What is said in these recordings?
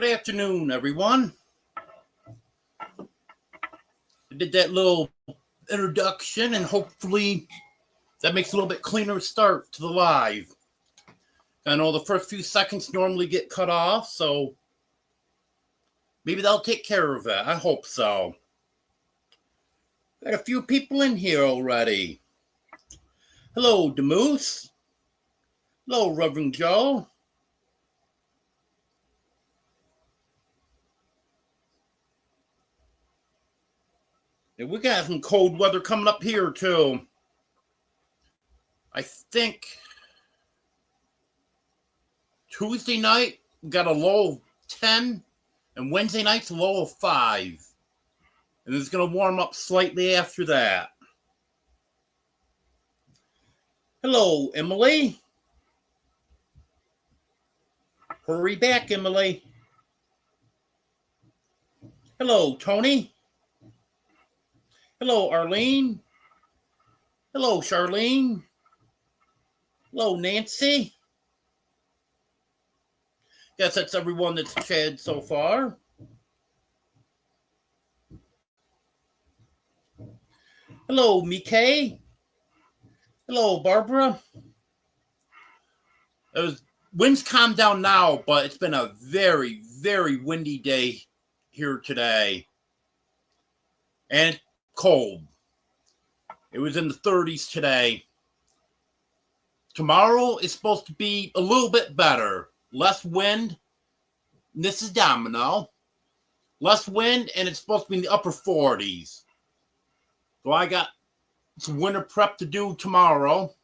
Good afternoon, everyone. I did that little introduction, and hopefully that makes a little bit cleaner start to the live. I know the first few seconds normally get cut off, so maybe they'll take care of it. I hope so. Got a few people in here already. Hello, Demoose. Hello, Reverend Joe. And we got some cold weather coming up here, too. I think Tuesday night we got a low of 10, and Wednesday night's a low of 5. And it's going to warm up slightly after that. Hello, Emily. Hurry back, Emily. Hello, Tony. Hello, Arlene. Hello, Charlene. Hello, Nancy. Guess that's everyone that's chatted so far. Hello, Mike. Hello, Barbara. Winds calmed down now, but it's been a very, very windy day here today. And it's cold. It was in the 30s today. Tomorrow is supposed to be a little bit better. Less wind. This is Domino. Less wind, and it's supposed to be in the upper 40s. So I got some winter prep to do tomorrow.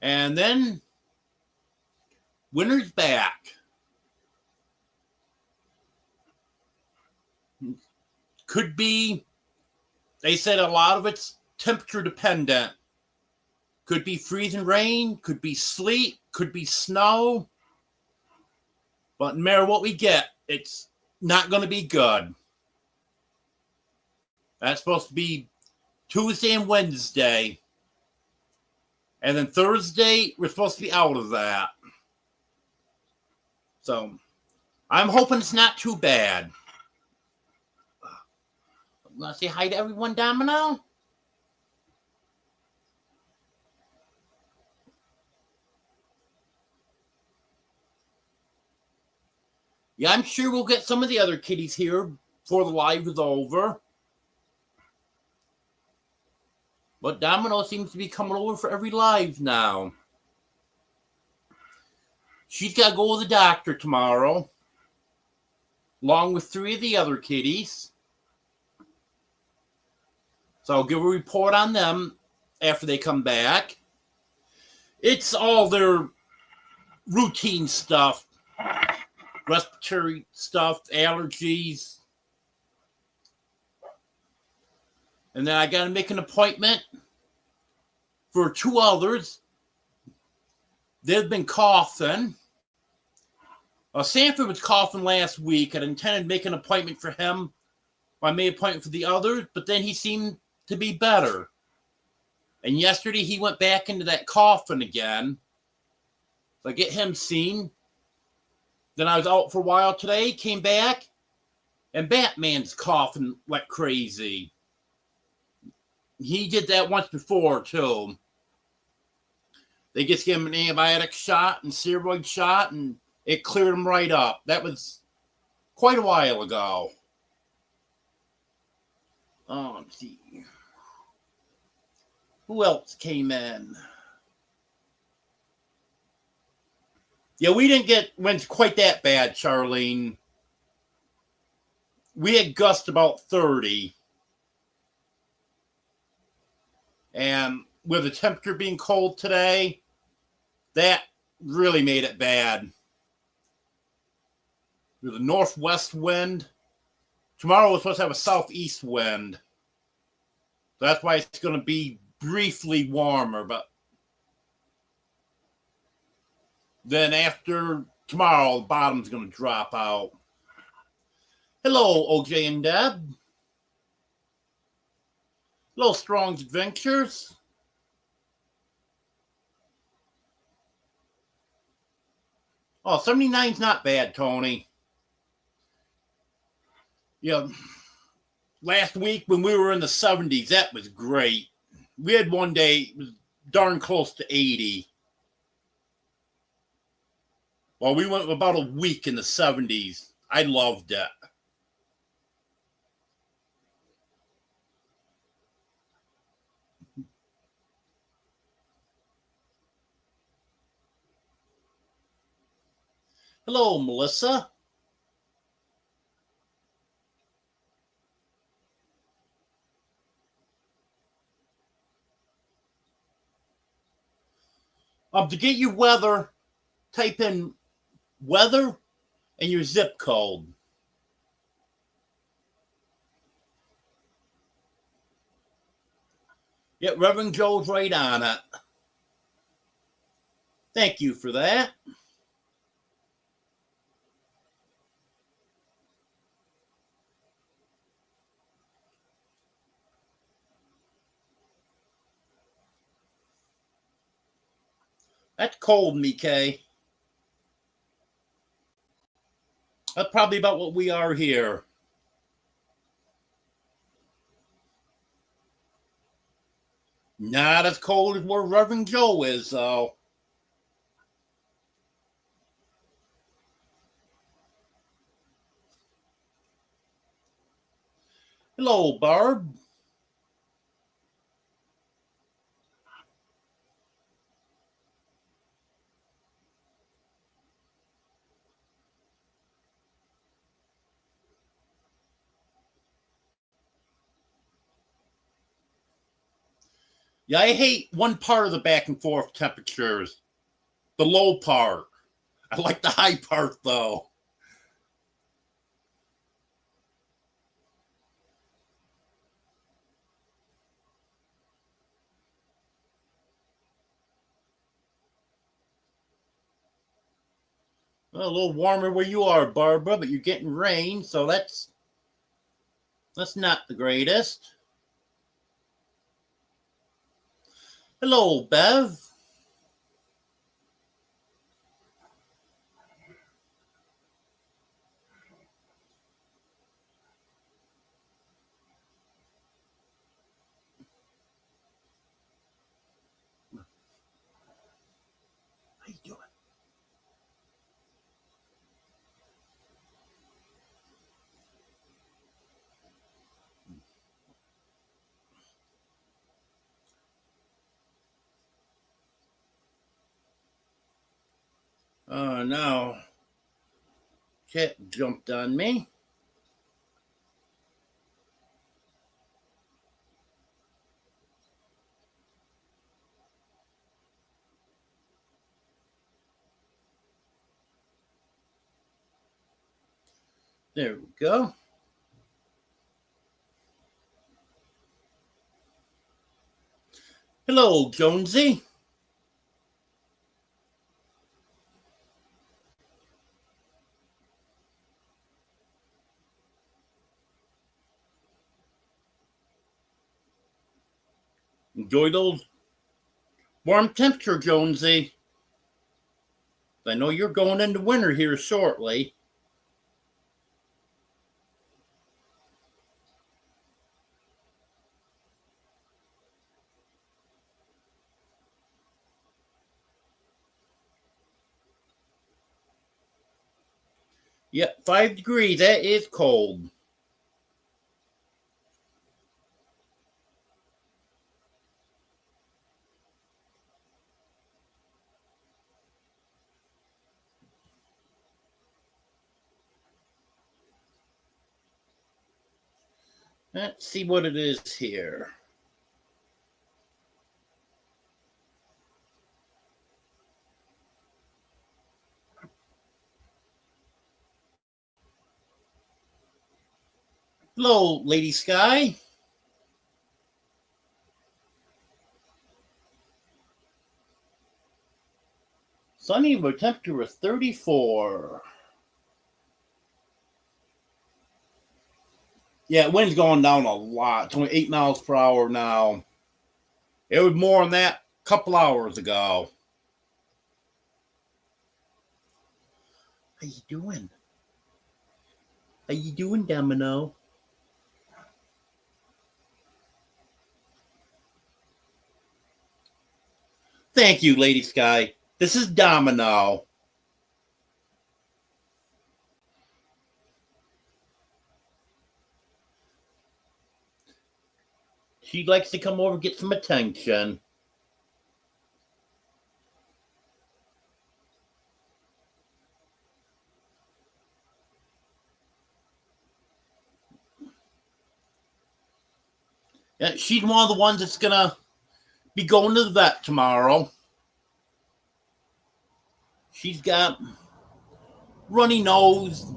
And then winter's back. Could be, they said a lot of it's temperature dependent. Could be freezing rain, could be sleet, could be snow. But no matter what we get, it's not going to be good. That's supposed to be Tuesday and Wednesday. And then Thursday, we're supposed to be out of that. So, I'm hoping it's not too bad. I'm going to say hi to everyone, Domino. Yeah, I'm sure we'll get some of the other kitties here before the live is over. But Domino seems to be coming over for every live now. She's got to go to the doctor tomorrow, along with 3 of the other kitties. So I'll give a report on them after they come back. It's all their routine stuff. Respiratory stuff, allergies. And then I got to make an appointment for 2 others. They've been coughing. Sanford was coughing last week. I intended to make an appointment for him. I made an appointment for the others, but then he seemed to be better. And yesterday he went back into that coughing again. So I get him seen. Then I was out for a while today, came back, and Batman's coughing like crazy. He did that once before, too. They just gave him an antibiotic shot and steroid shot, and it cleared him right up. That was quite a while ago. Let's see. Who else came in? Yeah, we didn't get winds quite that bad, Charlene. We had gusts about 30. And with the temperature being cold today, that really made it bad. With a northwest wind. Tomorrow we're supposed to have a southeast wind. So that's why it's going to be briefly warmer, but then after tomorrow, the bottom's going to drop out. Hello, OJ and Deb. Hello, Strong's Adventures. Oh, 79's not bad, Tony. Yeah. Last week when we were in the 70s, that was great. We had one day, it was darn close to 80. Well, we went about a week in the 70s. I loved it. Hello, Melissa. To get your weather, type in weather and your zip code. Yeah, Reverend Joe's right on it. Thank you for that. That's cold, Mike. That's probably about what we are here. Not as cold as where Reverend Joe is, though. Hello, Barb. Yeah, I hate one part of the back and forth temperatures. The low part. I like the high part, though. Well, a little warmer where you are, Barbara, but you're getting rain, so that's not the greatest. Hello, Bev. How you doing? Oh no. Cat jumped on me. There we go. Hello, Jonesy. Enjoy those warm temperature, Jonesy. I know you're going into winter here shortly. Yep, 5 degrees. That is cold. Let's see what it is here. Hello, Lady Sky. Sunny, but temperature is 34. Yeah, wind's going down a lot. It's only 8 miles per hour now. It was more than that a couple hours ago. How you doing? How you doing, Domino? Thank you, Lady Sky. This is Domino. She likes to come over and get some attention. Yeah, she's one of the ones that's gonna be going to the vet tomorrow. She's got runny nose.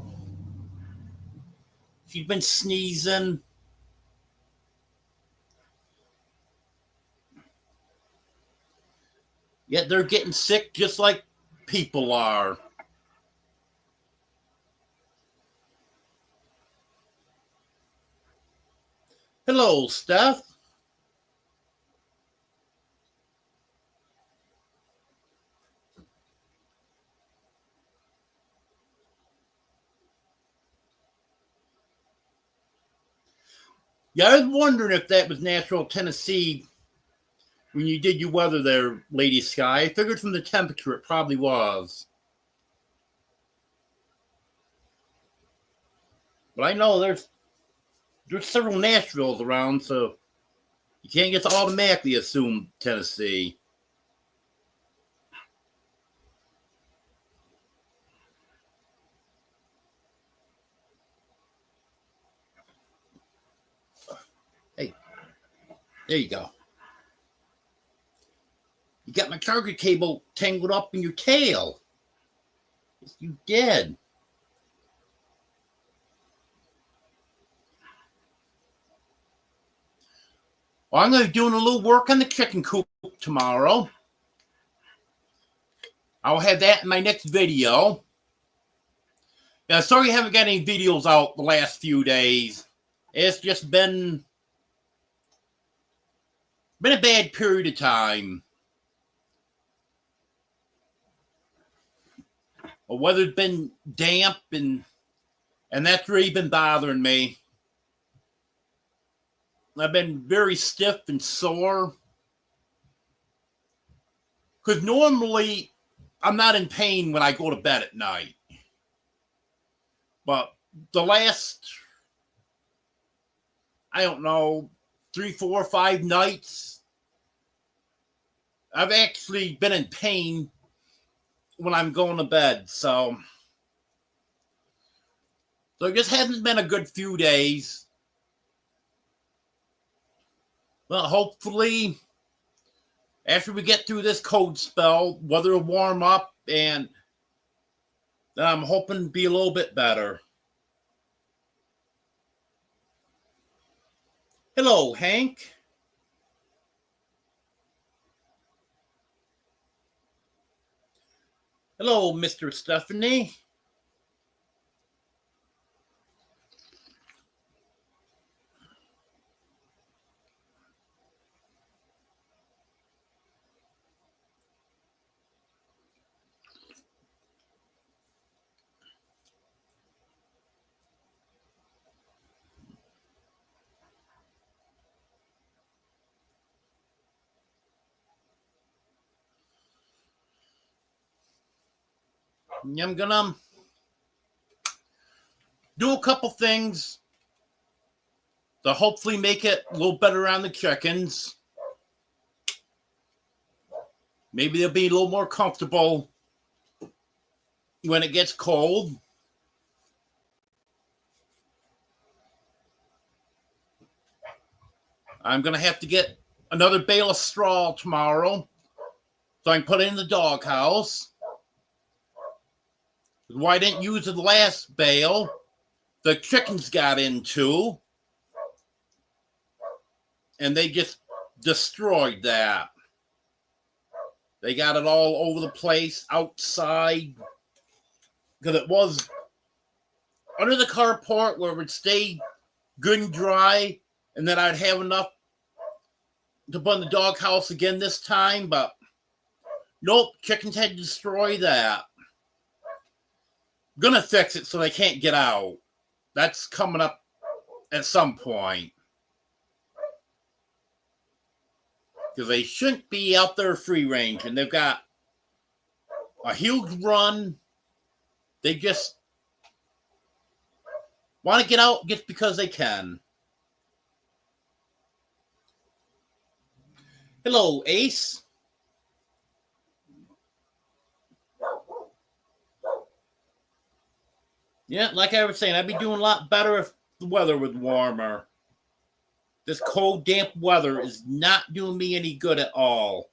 She's been sneezing. Yet they're getting sick just like people are. Hello, Steph. Yeah, I was wondering if that was Nashville, Tennessee when you did your weather there, Lady Sky. I figured from the temperature it probably was. But I know there's several Nashvilles around, so you can't just automatically assume Tennessee. Hey, there you go. You got my charger cable tangled up in your tail. Yes, you did. Well, I'm going to be doing a little work on the chicken coop tomorrow. I'll have that in my next video. Yeah, sorry I haven't got any videos out the last few days. It's just been a bad period of time. The weather's been damp and that's really been bothering me. I've been very stiff and sore. Because normally I'm not in pain when I go to bed at night. But the last, I don't know, 3, 4, 5 nights, I've actually been in pain when I'm going to bed. So it just hasn't been a good few days. Well, hopefully, after we get through this cold spell, weather will warm up and I'm hoping to be a little bit better. Hello, Hank. Hello, Mr. Stephanie. I'm gonna do a couple things to hopefully make it a little better on the chickens. Maybe they'll be a little more comfortable when it gets cold. I'm going to have to get another bale of straw tomorrow so I can put it in the doghouse. Why I didn't use the last bale, the chickens got into, and they just destroyed that. They got it all over the place, outside, because it was under the carport where it would stay good and dry, and then I'd have enough to put in the doghouse again this time, but nope, chickens had to destroy that. gonna fix it so they can't get out. That's coming up at some point. Because they shouldn't be out there free range, and they've got a huge run. They just want to get out just because they can. Hello, Ace. Yeah, like I was saying, I'd be doing a lot better if the weather was warmer. This cold, damp weather is not doing me any good at all.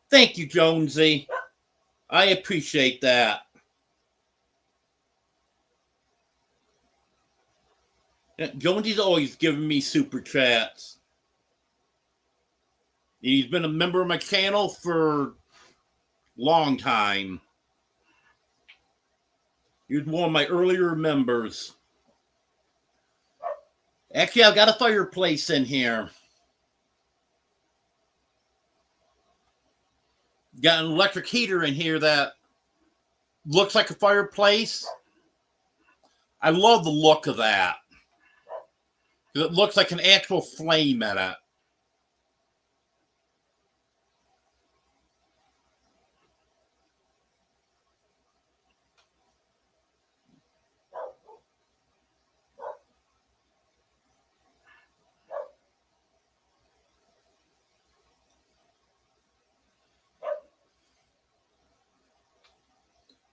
Thank you, Jonesy. I appreciate that. Jonesy's always giving me super chats. He's been a member of my channel for a long time. He was one of my earlier members. Actually, I've got a fireplace in here. Got an electric heater in here that looks like a fireplace. I love the look of that. It looks like an actual flame in it.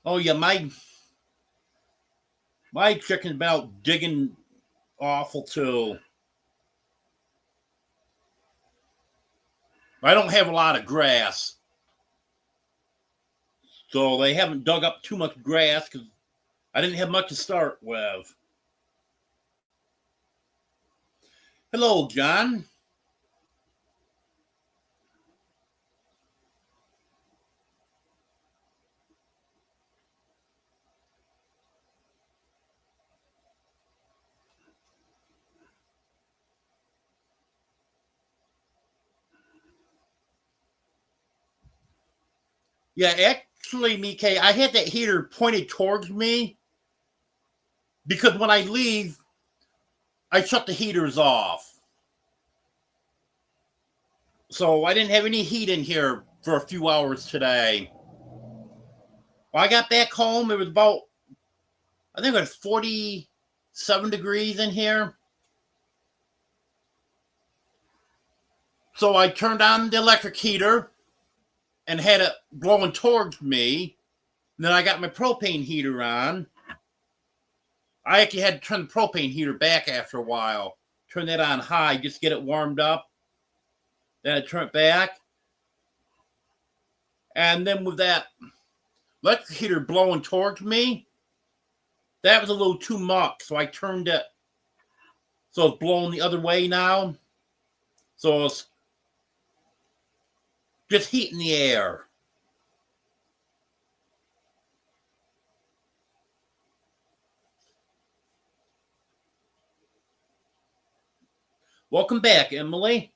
Oh yeah, my chicken's been out digging awful too. I don't have a lot of grass, so they haven't dug up too much grass because I didn't have much to start with. Hello, John. Yeah, actually, Mike, I had that heater pointed towards me because when I leave, I shut the heaters off. So I didn't have any heat in here for a few hours today. When I got back home, it was about, I think it was 47 degrees in here. So I turned on the electric heater and had it blowing towards me. And then I got my propane heater on. I actually had to turn the propane heater back after a while. Turn that on high, just get it warmed up. Then I turn it back. And then with that electric heater blowing towards me, that was a little too much. So I turned it so it's blowing the other way now. So it's just heat in the air. Welcome back, Emily.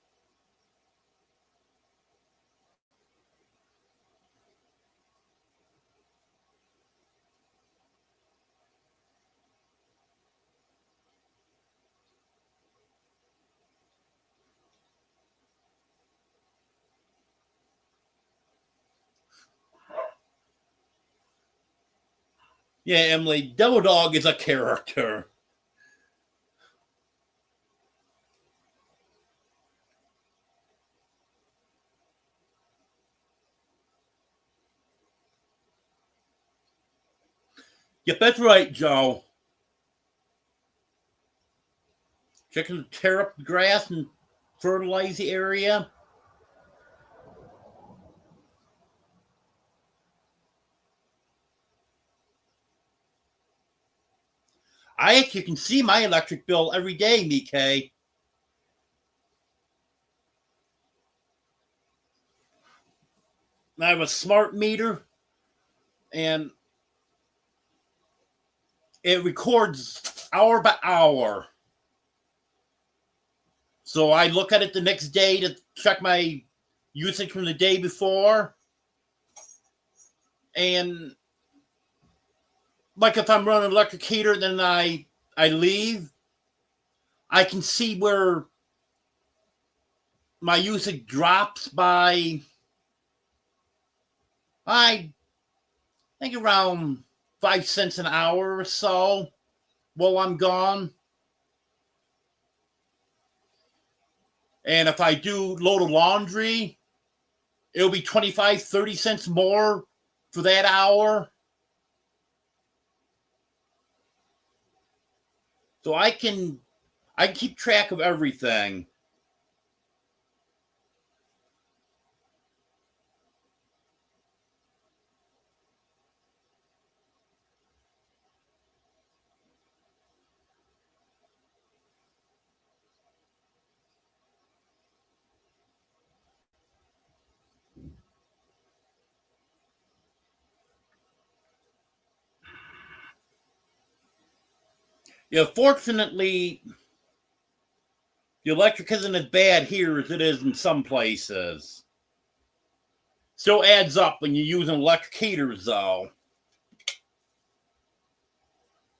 Yeah, Emily, Devil Dog is a character. Yep, that's right, Joe. Chickens tear up the grass and fertilize the area. I actually can see my electric bill every day, Mike. I have a smart meter, and it records hour by hour. So I look at it the next day to check my usage from the day before. And like if I'm running an electric heater, then I leave, I can see where my usage drops by, I think, around 5 cents an hour or so while I'm gone. And if I do load of laundry, it'll be 25, 30 cents more for that hour. So I can keep track of everything. Yeah, fortunately, the electric isn't as bad here as it is in some places. Still adds up when you're using electric heaters, though.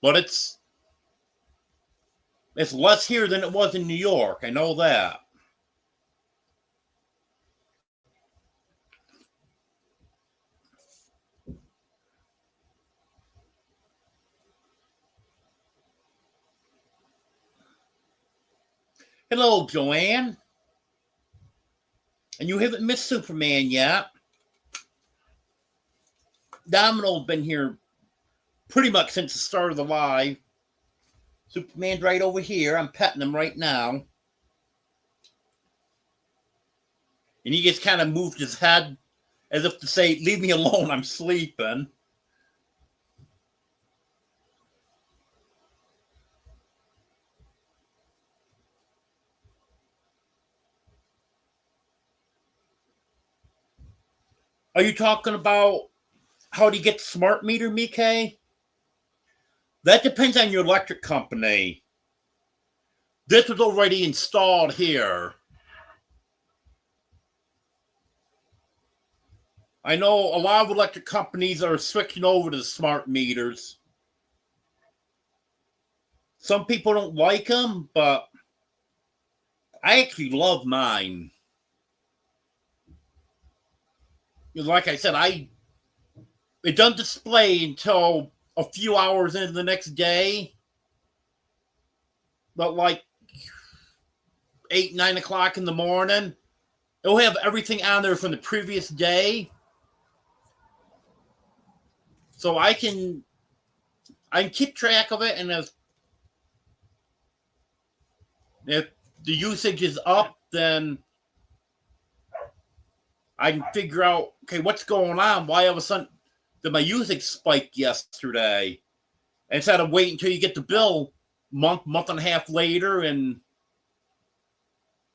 But it's less here than it was in New York. I know that. Hello, Joanne. And you haven't missed Superman yet. Domino's been here pretty much since the start of the live. Superman's right over here. I'm petting him right now. And he just kind of moved his head as if to say, leave me alone, I'm sleeping. Are you talking about how to get the smart meter, Mike? That depends on your electric company. This was already installed here. I know a lot of electric companies are switching over to smart meters. Some people don't like them, but I actually love mine. Like I said, it doesn't display until a few hours into the next day. But like 8, 9 o'clock in the morning, it'll have everything on there from the previous day. So I can keep track of it, and if the usage is up, then I can figure out, okay, what's going on? Why all of a sudden did my usage spike yesterday? Instead of waiting until you get the bill month and a half later and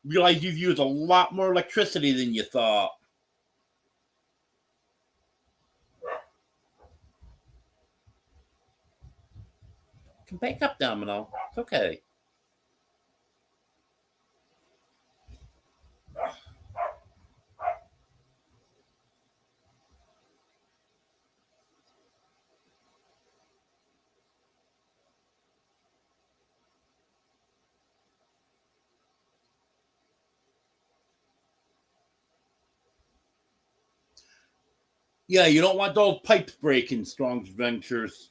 realize you've used a lot more electricity than you thought. Come back up, Domino. It's okay. Yeah, you don't want those pipes breaking, Strong's Ventures.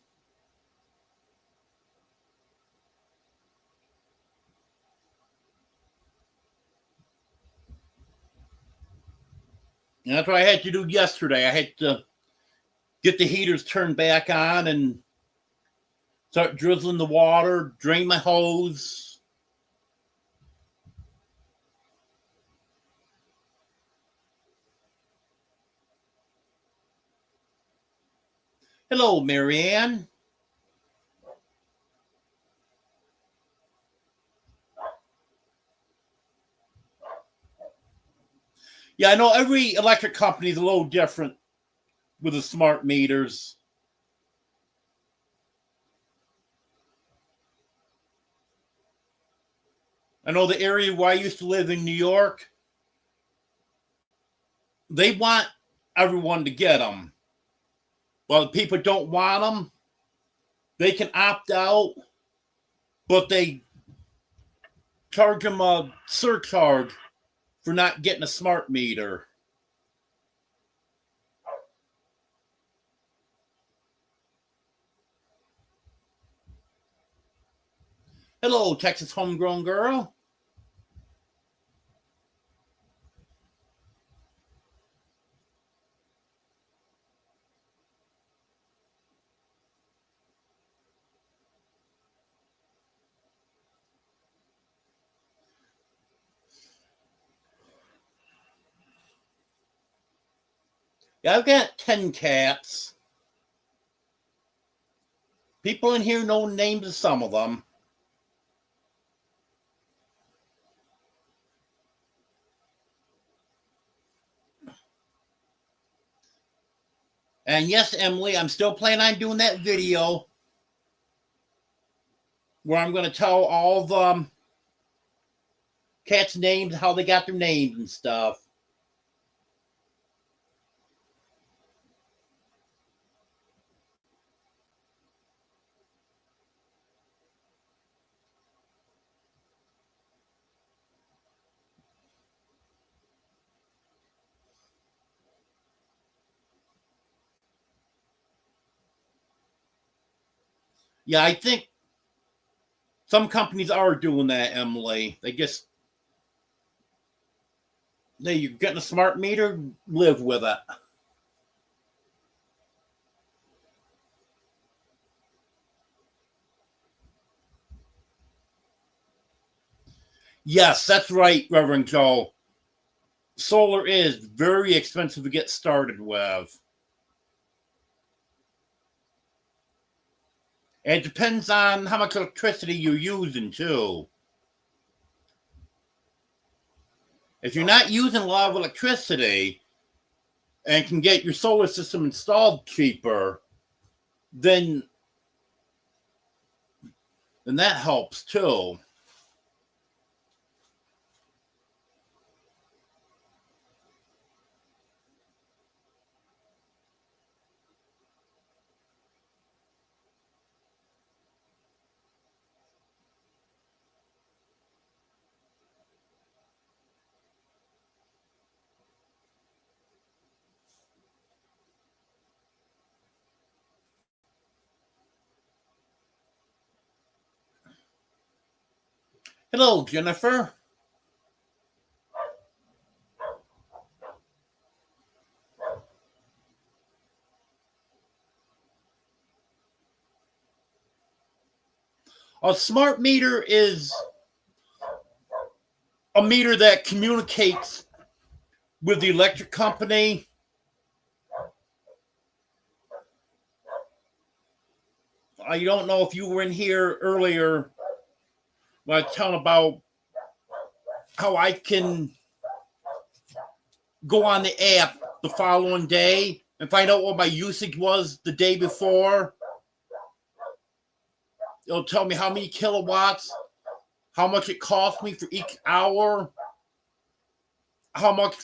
And that's what I had to do yesterday. I had to get the heaters turned back on and start drizzling the water, drain my hose. Hello, Marianne. Yeah, I know every electric company is a little different with the smart meters. I know the area where I used to live in New York, they want everyone to get them. Well, the people don't want them, they can opt out, but they charge them a surcharge for not getting a smart meter. Hello, Texas homegrown girl. Yeah, I've got 10 cats. People in here know names of some of them. And yes, Emily, I'm still planning on doing that video where I'm going to tell all the cats' names, how they got their names and stuff. Yeah, I think some companies are doing that, Emily. You're getting a smart meter, live with it. Yes, that's right, Reverend Joe. Solar is very expensive to get started with. And it depends on how much electricity you're using, too. If you're not using a lot of electricity and can get your solar system installed cheaper, then that helps, too. Hello, Jennifer. A smart meter is a meter that communicates with the electric company. I don't know if you were in here earlier when I was telling about how I can go on the app the following day and find out what my usage was the day before. It'll tell me how many kilowatts, how much it cost me for each hour, how much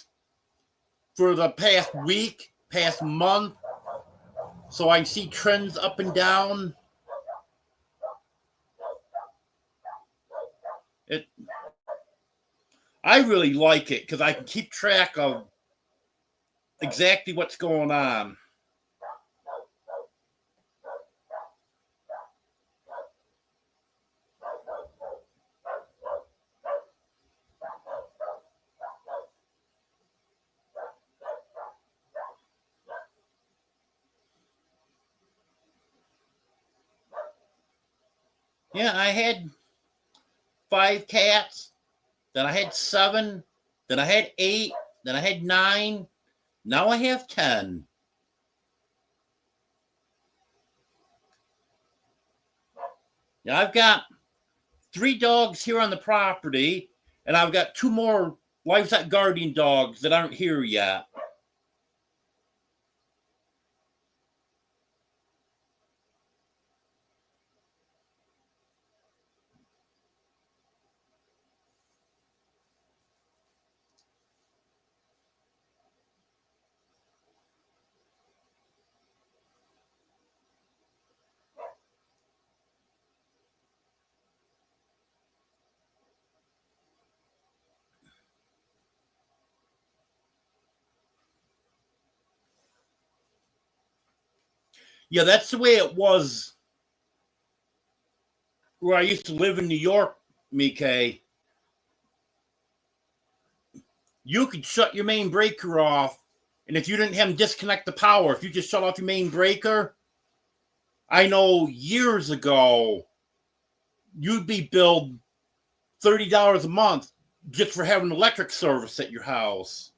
for the past week, past month, so I can see trends up and down. It, I really like it because I can keep track of exactly what's going on. Yeah, I had 5 cats, then I had 7, then I had 8, then I had 9. Now I have 10. Now I've got 3 dogs here on the property, and I've got 2 more livestock guardian dogs that aren't here yet. Yeah, that's the way it was where I used to live in New York, Mike. You could shut your main breaker off, and if you didn't have them disconnect the power, if you just shut off your main breaker, I know years ago you'd be billed $30 a month just for having electric service at your house.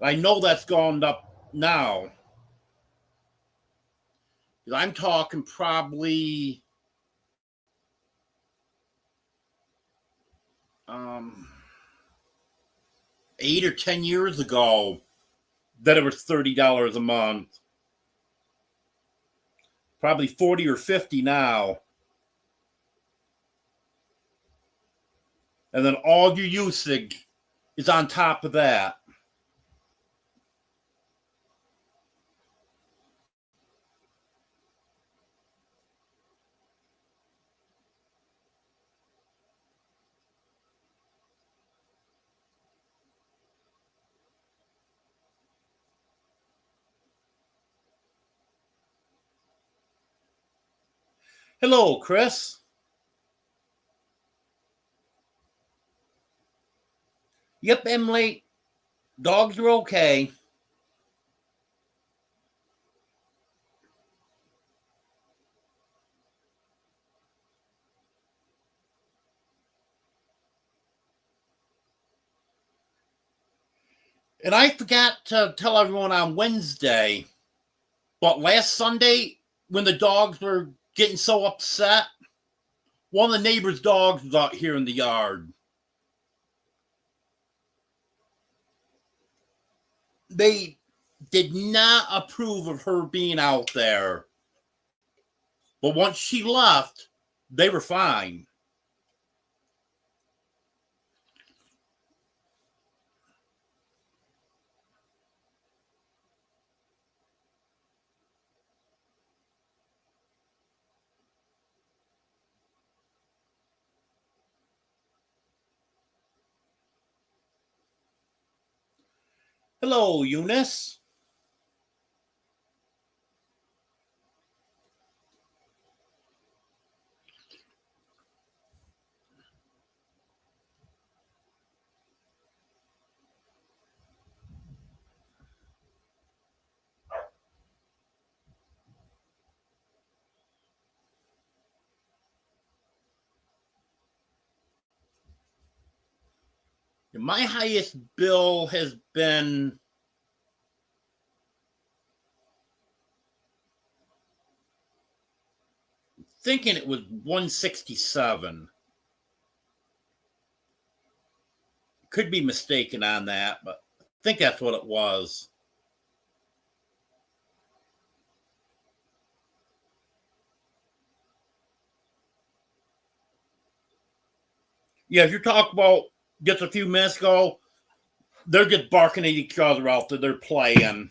I know that's gone up now. I'm talking probably um, 8 or 10 years ago that it was $30 a month. Probably 40 or 50 now. And then all your usage is on top of that. Hello, Chris. Yep, Emily. Dogs are okay. And I forgot to tell everyone on Wednesday, but last Sunday, when the dogs were getting so upset, one of the neighbor's dogs was out here in the yard. They did not approve of her being out there. But once she left, they were fine. Hello, Eunice. My highest bill has been thinking it was 167. Could be mistaken on that, but I think that's what it was. Yeah, if you're talking about just a few minutes ago, they're just barking at each other out there. They're playing.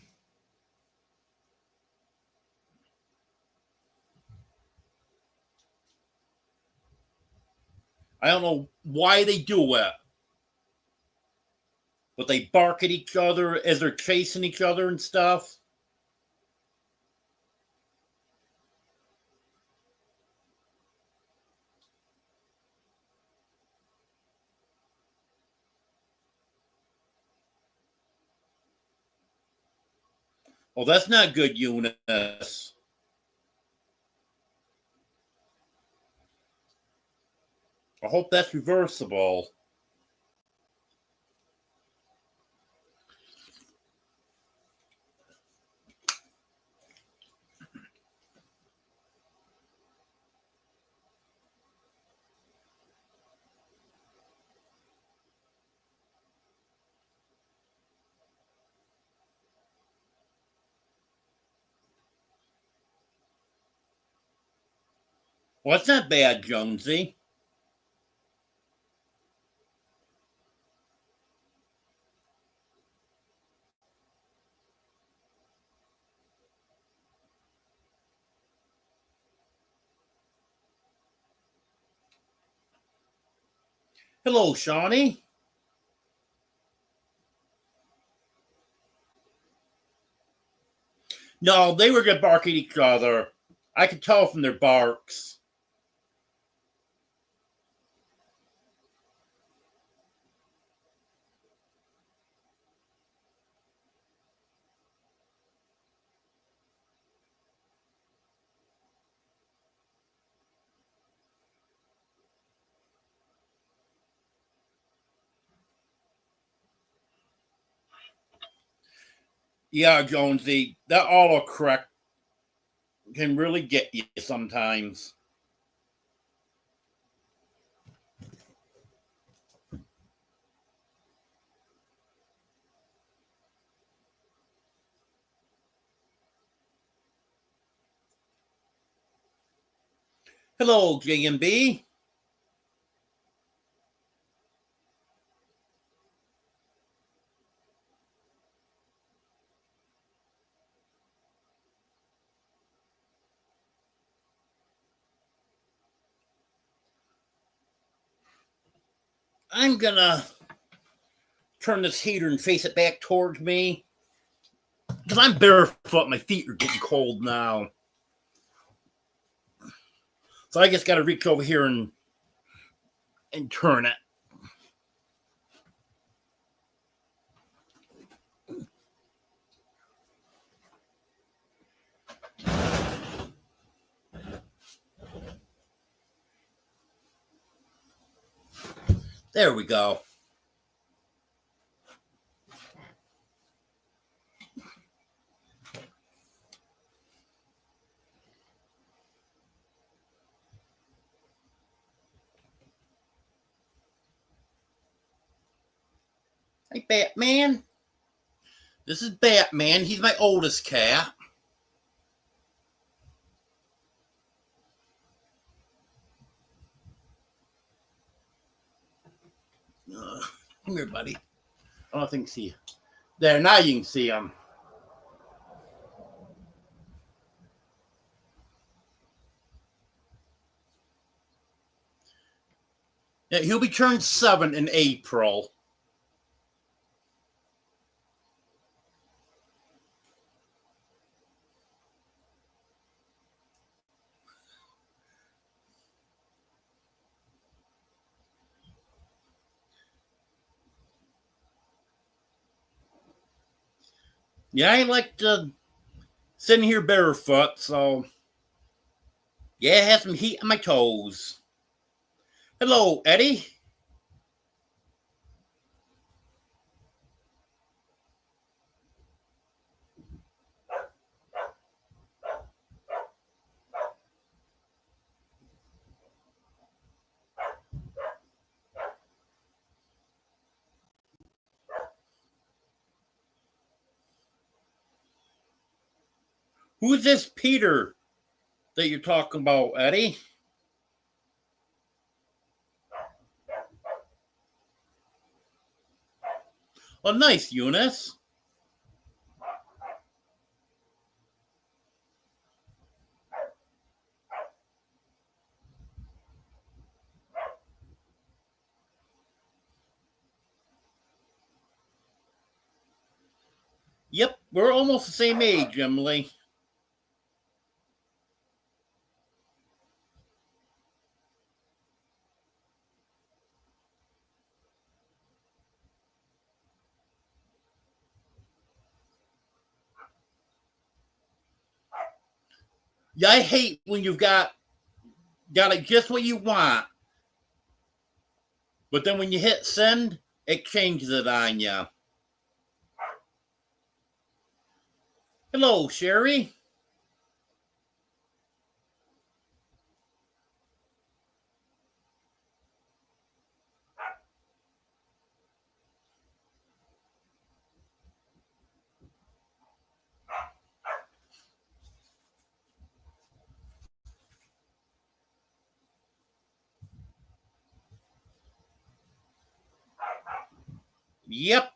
I don't know why they do it, but they bark at each other as they're chasing each other and stuff. Well, that's not good, Eunice. I hope that's reversible. Well, that's not bad, Jonesy. Hello, Shawnee. No, they were going to bark at each other. I could tell from their barks. Yeah, Jonesy, that autocorrect can really get you sometimes. Hello, JMB. I'm gonna turn this heater and face it back towards me because I'm barefoot. My feet are getting cold now. So I just got to reach over here and turn it. There we go. Hey, Batman. This is Batman. He's my oldest cat. Come here, buddy. I don't think see you. There, now you can see him. Yeah, he'll be turned 7 in April. Yeah, I like to sit in here barefoot, so yeah, it has some heat on my toes. Hello, Eddie. Who's this Peter that you're talking about, Eddie? Oh, nice, Eunice. Yep, we're almost the same age, Emily. Yeah, I hate when you've got it just what you want, but then when you hit send, it changes it on you. Hello, Sherry. Yep.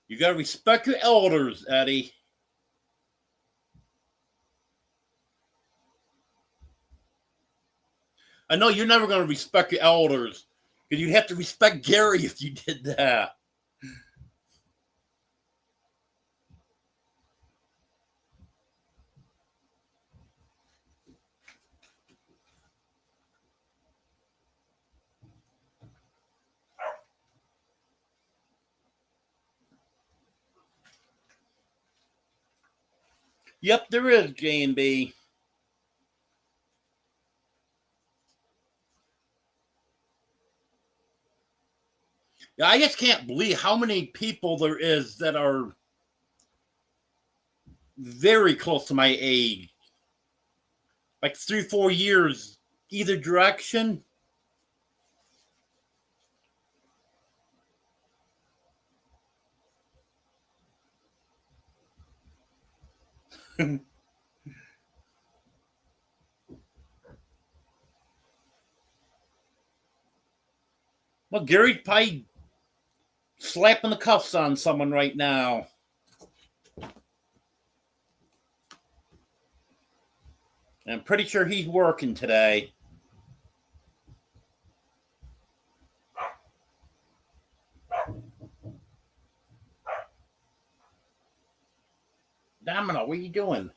You gotta respect your elders, Eddie. I know you're never gonna respect your elders, because you'd have to respect Gary if you did that. Yep, there is, J&B. Yeah, I just can't believe how many people there is that are very close to my age. Like 3, 4 years, either direction. Well, Gary's probably slapping the cuffs on someone right now. I'm pretty sure he's working today. Domino, what are you doing?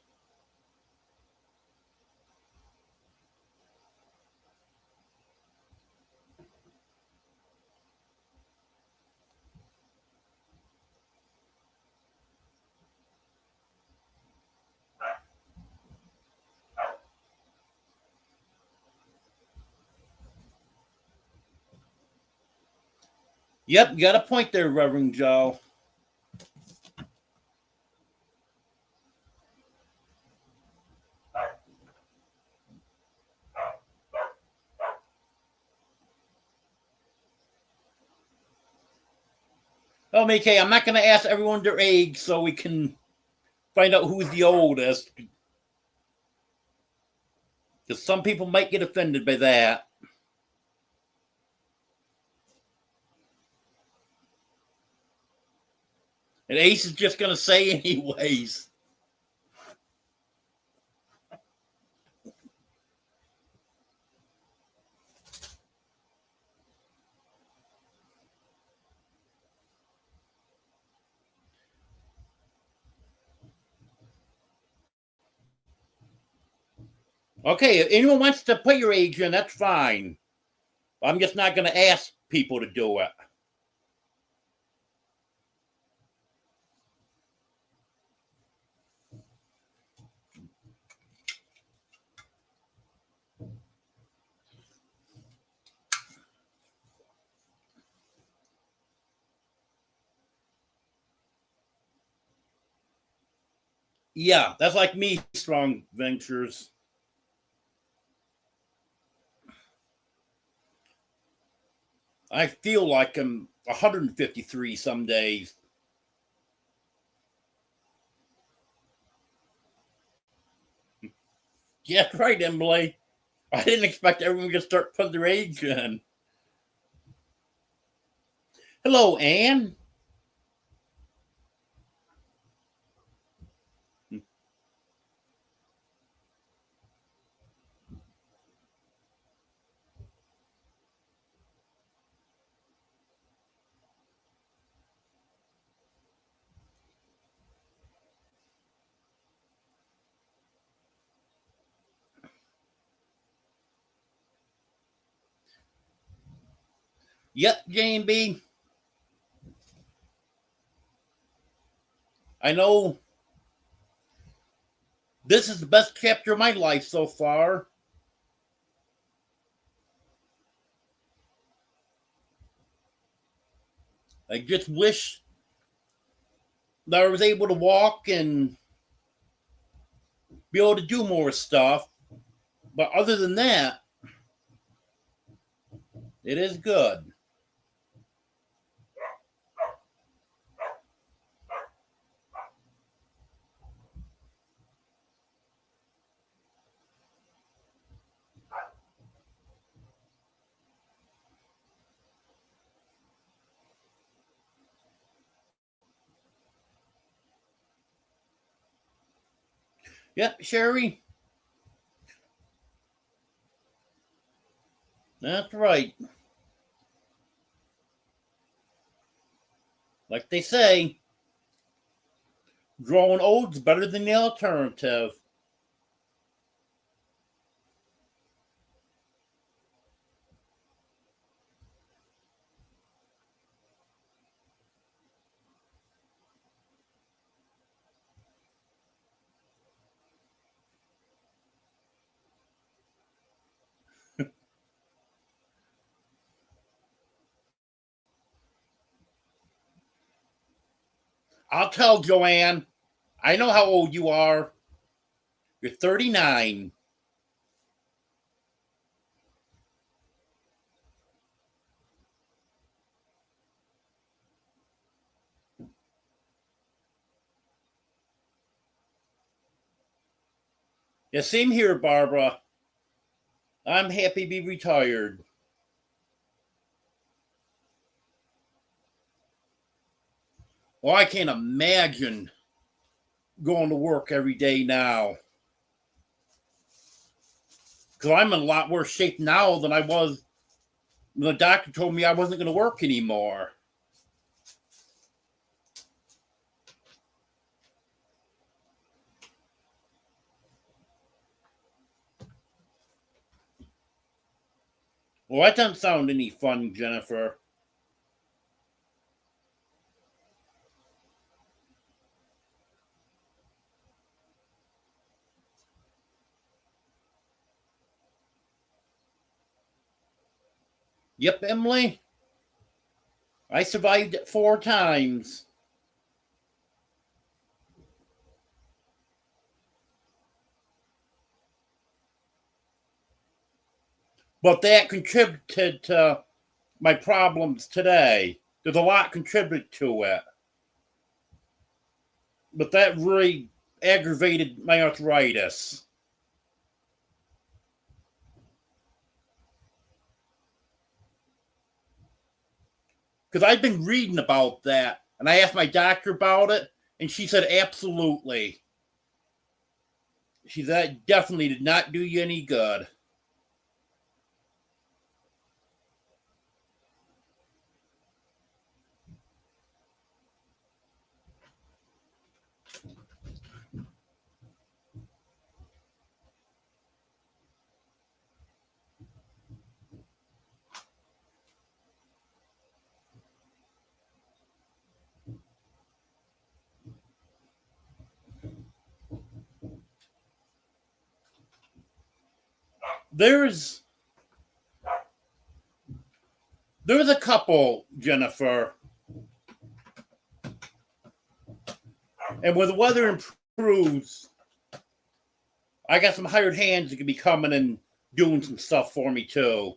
Yep, you got a point there, Reverend Joe. Oh, okay, I'm not going to ask everyone their age so we can find out who's the oldest. Because some people might get offended by that. And Ace is just going to say anyways. Okay, if anyone wants to put your age in, that's fine. I'm just not going to ask people to do it. Yeah, that's like me, Strong Ventures. I feel like I'm 153 some days. Yeah, right, Emily. I didn't expect everyone to start putting their age in. Hello, Anne. Yep, Jane B. I know this is the best chapter of my life so far. I just wish that I was able to walk and be able to do more stuff. But other than that, it is good. Yep, Sherry. That's right. Like they say, growing old's better than the alternative. I'll tell Joanne. I know how old you are. You're 39. Yeah, same here, Barbara. I'm happy to be retired. Well, I can't imagine going to work every day now. Because I'm in a lot worse shape now than I was when the doctor told me I wasn't going to work anymore. Well, that doesn't sound any fun, Jennifer. Yep, Emily. I survived it 4 times. But that contributed to my problems today. There's a lot contributed to it. But that really aggravated my arthritis. Because I've been reading about that, and I asked my doctor about it, and she said absolutely. She said it definitely did not do you any good. There's there's a couple, Jennifer, and when the weather improves, I got some hired hands that could be coming and doing some stuff for me too.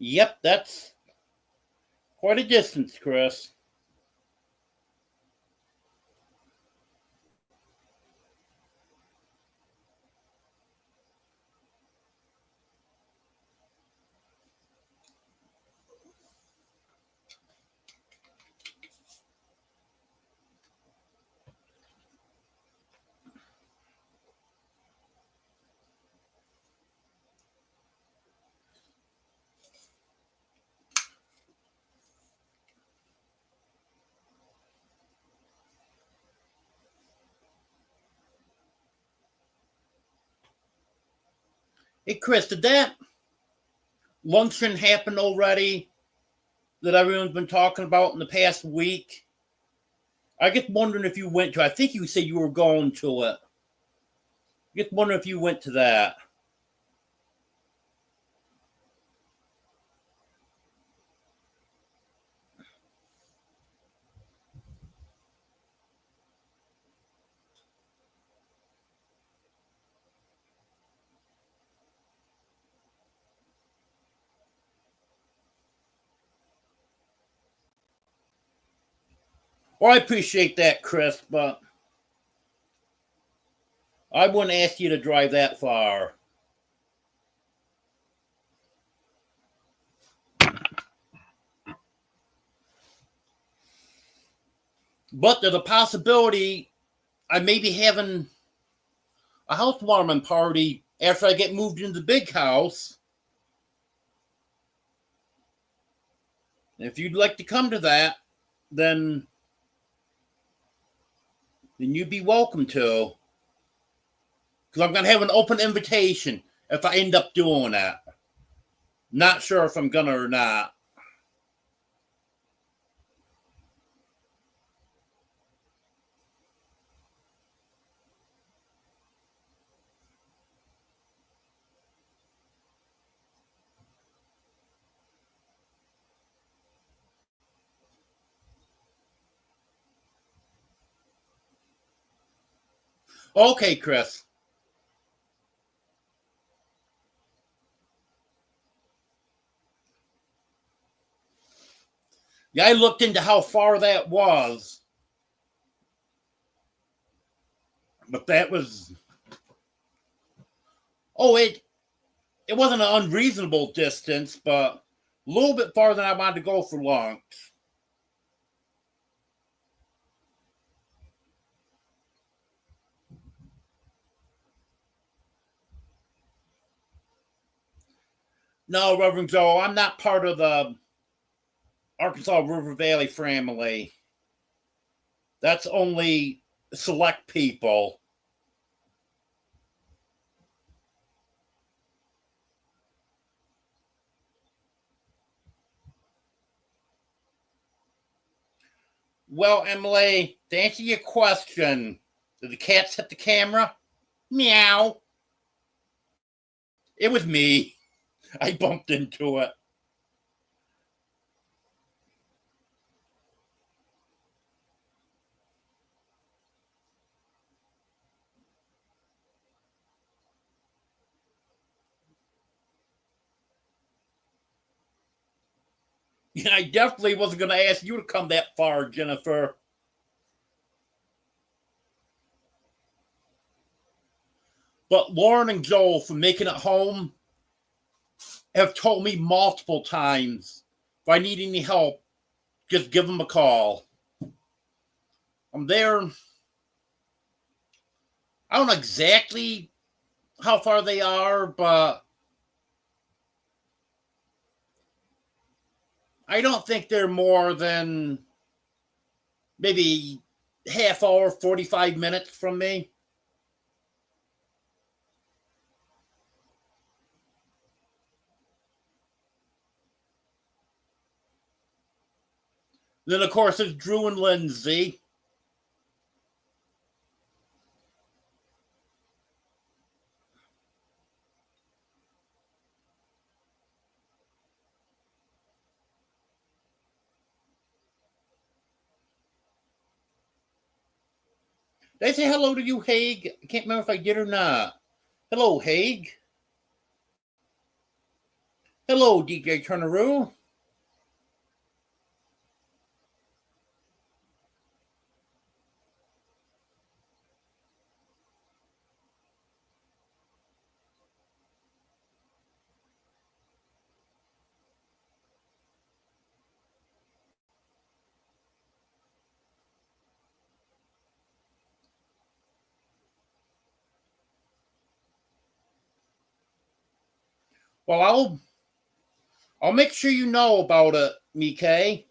Yep, that's quite a distance, Chris. Hey, Chris, did that luncheon happen already that everyone's been talking about in the past week? I get wondering if you went to. I think you said you were going to it. Get wondering if you went to that. Well, I appreciate that, Chris, but I wouldn't ask you to drive that far. But there's a possibility I may be having a housewarming party after I get moved into the big house. If you'd like to come to that, then you'd be welcome to. Because I'm going to have an open invitation if I end up doing that. Not sure if I'm going to or not. Okay, Chris. Yeah, I looked into how far that was. But that was. Oh, it wasn't an unreasonable distance, but a little bit farther than I wanted to go for lunch. No, Reverend Joe, I'm not part of the Arkansas River Valley family. That's only select people. Well, Emily, to answer your question, did the cats hit the camera? Meow. It was me. I bumped into it. I definitely wasn't going to ask you to come that far, Jennifer. But Lauren and Joel, for making it home, have told me multiple times if I need any help, just give them a call. I'm there. I don't know exactly how far they are, but I don't think they're more than maybe half hour, 45 minutes from me. Then, of course, there's Drew and Lindsay. Did I say hello to you, Haig? I can't remember if I did or not. Hello, Haig. Hello, DJ Turneroo. Well, I'll make sure you know about it, Mike.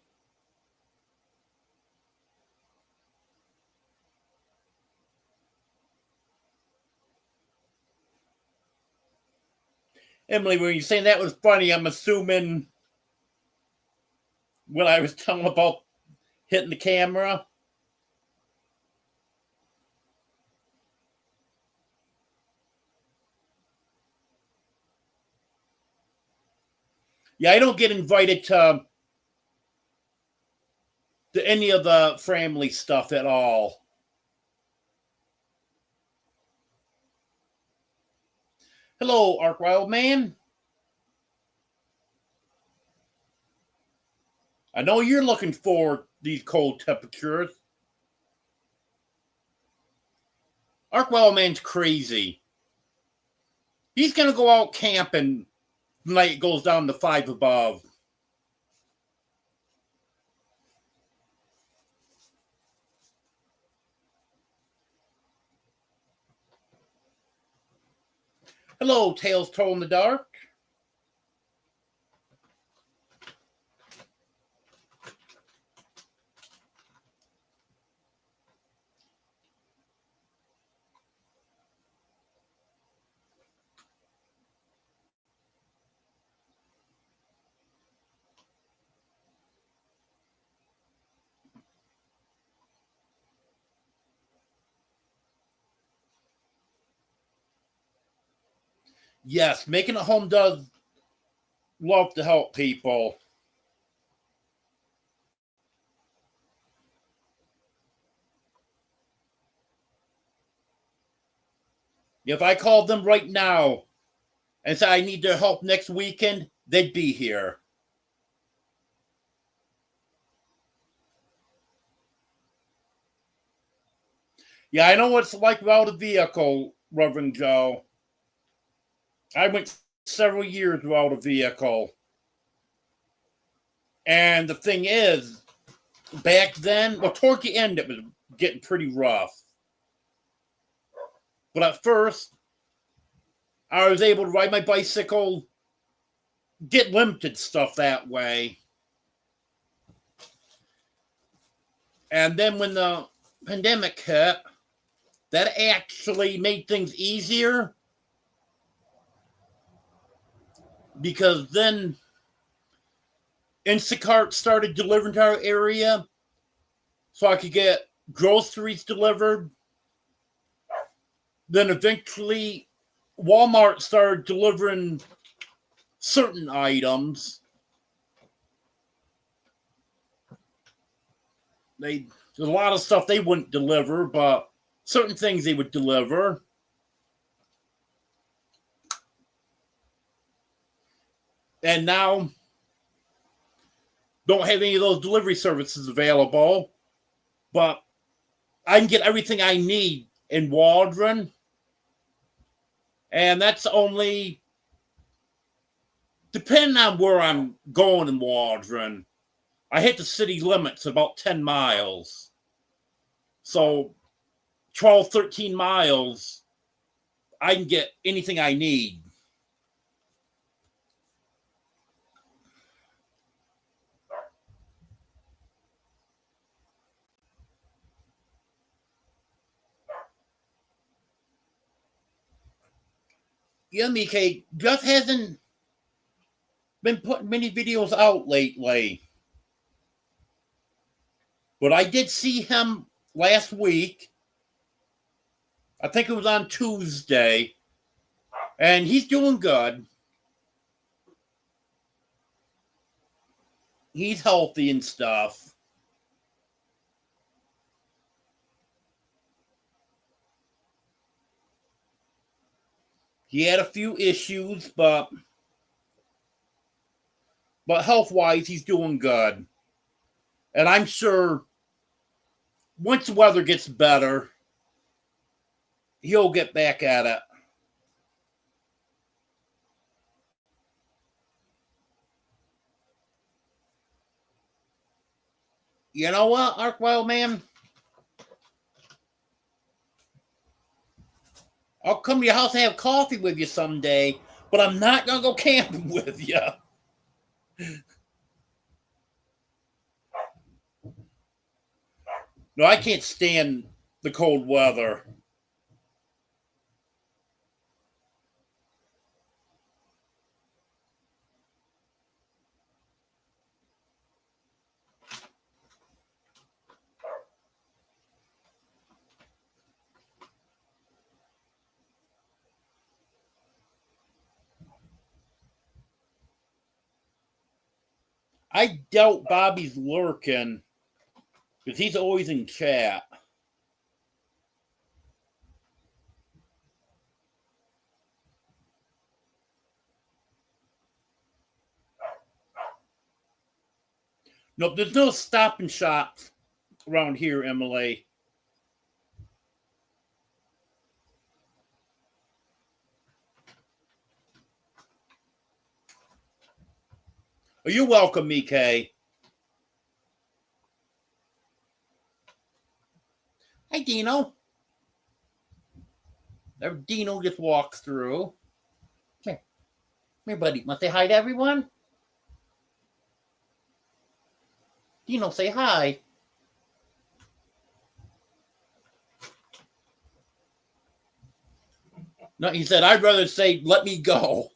Emily, when you saying that was funny, I'm assuming when I was telling about hitting the camera. Yeah, I don't get invited to any of the family stuff at all. Hello, Ark Wild Man. I know you're looking for these cold temperatures. Ark Wild Man's crazy. He's gonna go out camping the night it goes down to 5 above. Hello, Tales Told in the Dark. Yes, Making It Home does love to help people. If I called them right now and said I need their help next weekend, they'd be here. Yeah, I know what it's like without a vehicle, Reverend Joe. I went several years without a vehicle. And the thing is, back then, well, toward the end, it was getting pretty rough. But at first, I was able to ride my bicycle, get limited stuff that way. And then when the pandemic hit, that actually made things easier because then Instacart started delivering to our area so I could get groceries delivered. Then eventually Walmart started delivering certain items. There's a lot of stuff they wouldn't deliver, but certain things they would deliver. And now don't have any of those delivery services available, but I can get everything I need in Waldron. And that's only, depending on where I'm going in Waldron, I hit the city limits about 10 miles. So 12, 13 miles, I can get anything I need. Yeah, Mike, Gus hasn't been putting many videos out lately. But I did see him last week. I think it was on Tuesday. And he's doing good. He's healthy and stuff. He had a few issues, but health wise, he's doing good. And I'm sure once the weather gets better, he'll get back at it. You know what, Arkwell man? I'll come to your house and have coffee with you someday, but I'm not gonna go camping with you. No, I can't stand the cold weather. I doubt Bobby's lurking because he's always in chat. Nope, there's no stop and shops around here, Emily. Oh, you're welcome, Mike. Hi, Dino. There, Dino just walked through. Here, buddy. Want to say hi to everyone? Dino, say hi. No, he said, I'd rather say, let me go.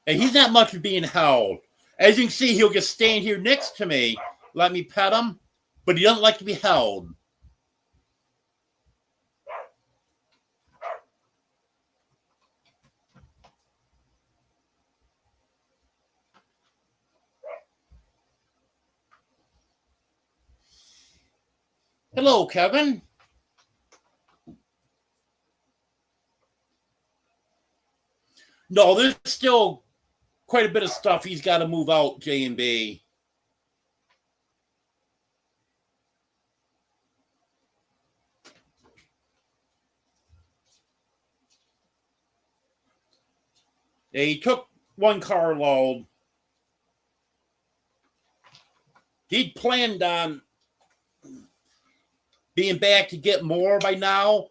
And he's not much of being held. As you can see, he'll just stand here next to me, let me pet him, but he doesn't like to be held. Hello, Kevin. No, there's still quite a bit of stuff he's got to move out, J&B. Yeah, he took one carload. He'd planned on being back to get more by now,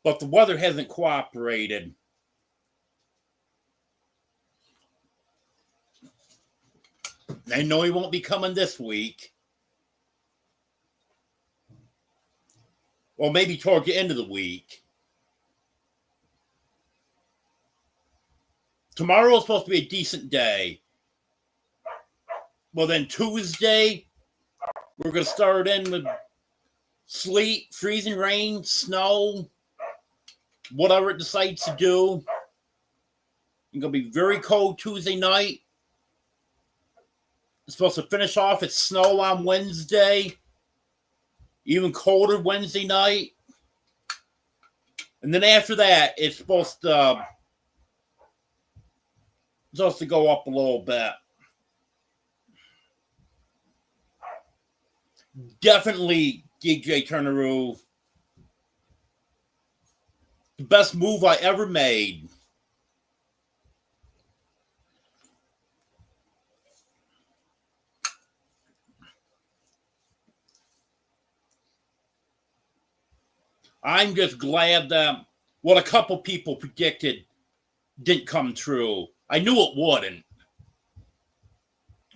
but the weather hasn't cooperated. I know he won't be coming this week. Or maybe toward the end of the week. Tomorrow is supposed to be a decent day. Well, then Tuesday, we're going to start in with sleet, freezing rain, snow, whatever it decides to do. It's going to be very cold Tuesday night. It's supposed to finish off with snow on Wednesday. Even colder Wednesday night. And then after that, it's supposed to go up a little bit. Definitely DJ Turneroo. The best move I ever made. I'm just glad that what a couple people predicted didn't come true. I knew it wouldn't.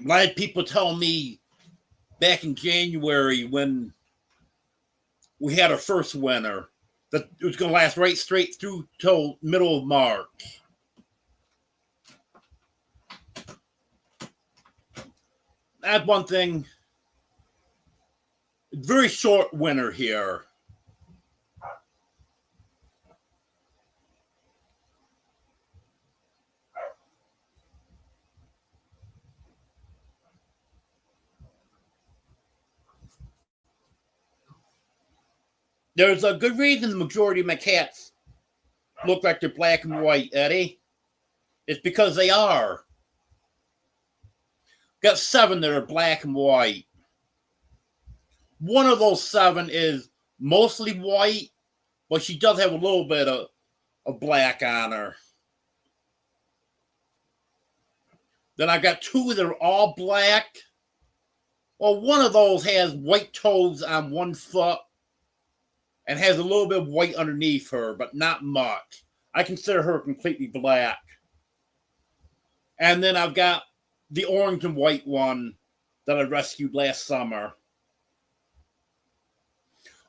I had people tell me back in January when we had our first winter that it was going to last right straight through till middle of March. That's one thing. Very short winter here. There's a good reason the majority of my cats look like they're black and white, Eddie. It's because they are. Got 7 that are black and white. One of those 7 is mostly white, but she does have a little bit of black on her. Then I got 2 that are all black. Well, one of those has white toes on one foot and has a little bit of white underneath her, but not much. I consider her completely black. And then I've got the orange and white one that I rescued last summer.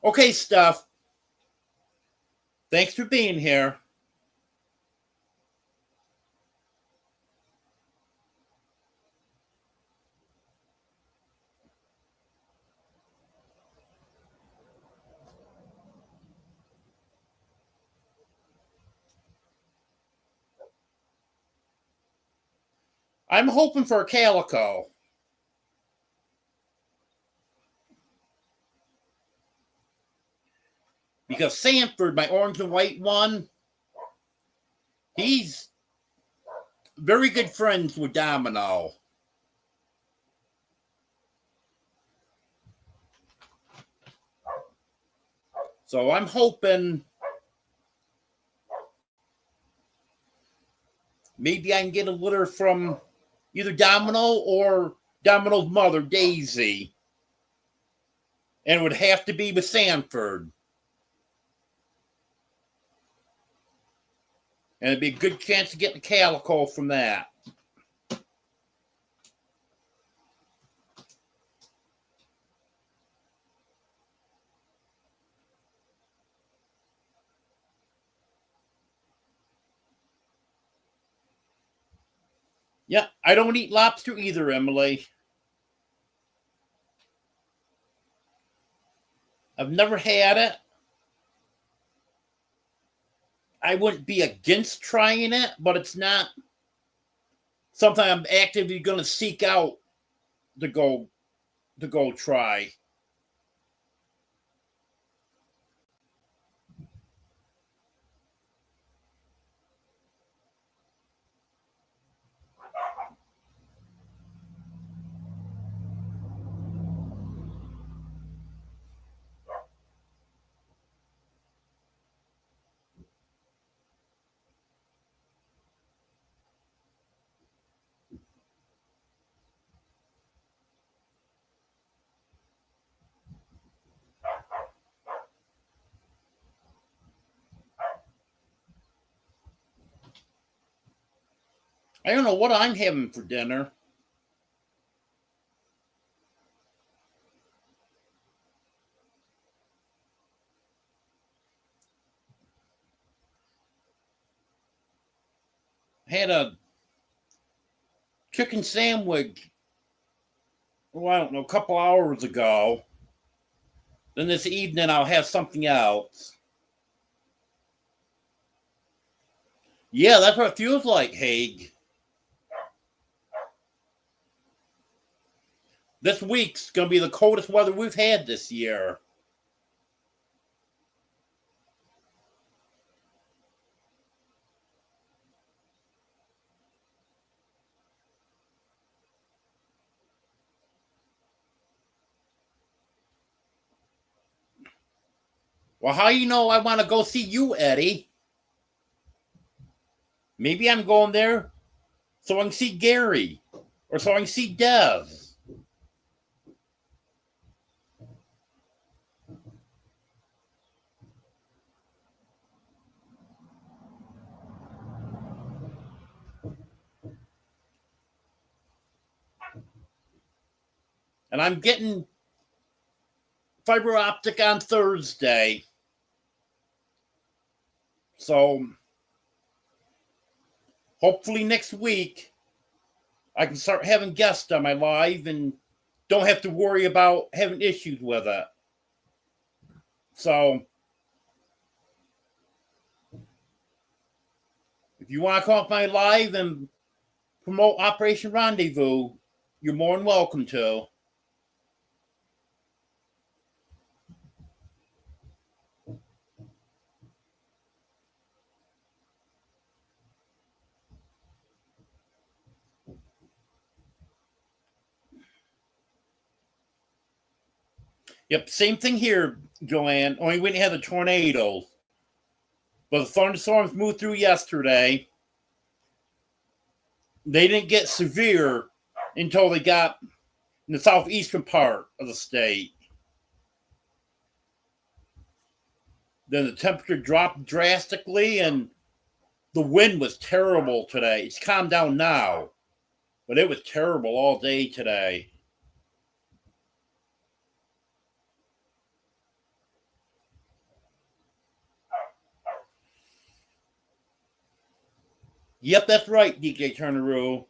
Okay, Steph. Thanks for being here. I'm hoping for a calico. Because Sanford, my orange and white one, he's very good friends with Domino. So I'm hoping maybe I can get a litter from either Domino or Domino's mother, Daisy. And it would have to be with Sanford. And it'd be a good chance to get the calico from that. Yeah, I don't eat lobster either, Emily. I've never had it. I wouldn't be against trying it, but it's not something I'm actively going to seek out to go try. I don't know what I'm having for dinner. I had a chicken sandwich, well, I don't know, a couple hours ago. Then this evening I'll have something else. Yeah, that's what it feels like, Haig. This week's going to be the coldest weather we've had this year. Well, how you know I want to go see you, Eddie? Maybe I'm going there so I can see Gary or so I can see Dev. And I'm getting fiber optic on Thursday. So hopefully next week I can start having guests on my live and don't have to worry about having issues with it. So if you want to come off my live and promote Operation Rendezvous, you're more than welcome to. Yep, same thing here, Joanne. Only we didn't have the tornadoes. But the thunderstorms moved through yesterday. They didn't get severe until they got in the southeastern part of the state. Then the temperature dropped drastically and the wind was terrible today. It's calmed down now, but it was terrible all day today. Yep, that's right, DJ Turneroo.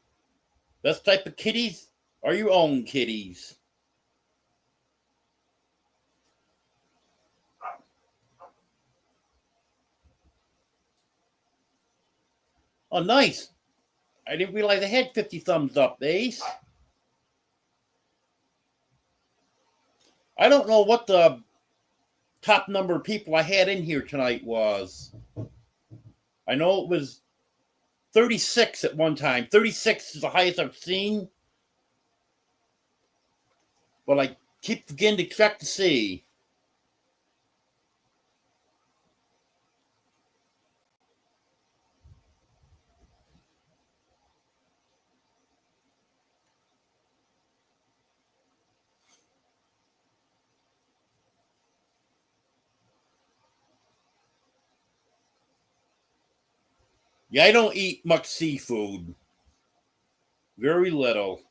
Those type of kitties are your own kitties. Oh, nice. I didn't realize I had 50 thumbs up, Ace. I don't know what the top number of people I had in here tonight was. I know it was 36 at one time. 36 is the highest I've seen. But I keep forgetting to check to see. Yeah, I don't eat much seafood. Very little.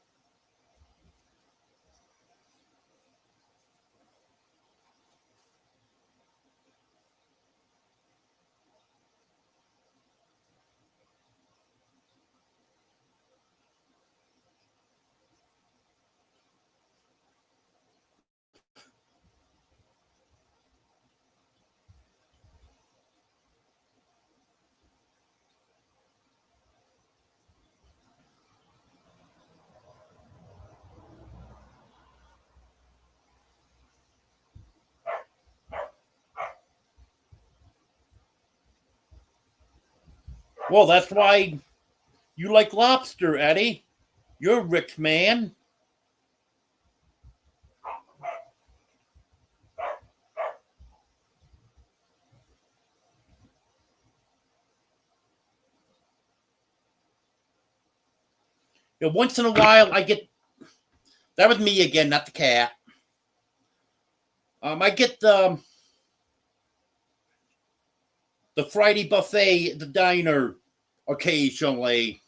Well, that's why you like lobster, Eddie. You're a rich man. You know, once in a while, I get that was me again, not the cat. I get the Friday buffet at the diner occasionally,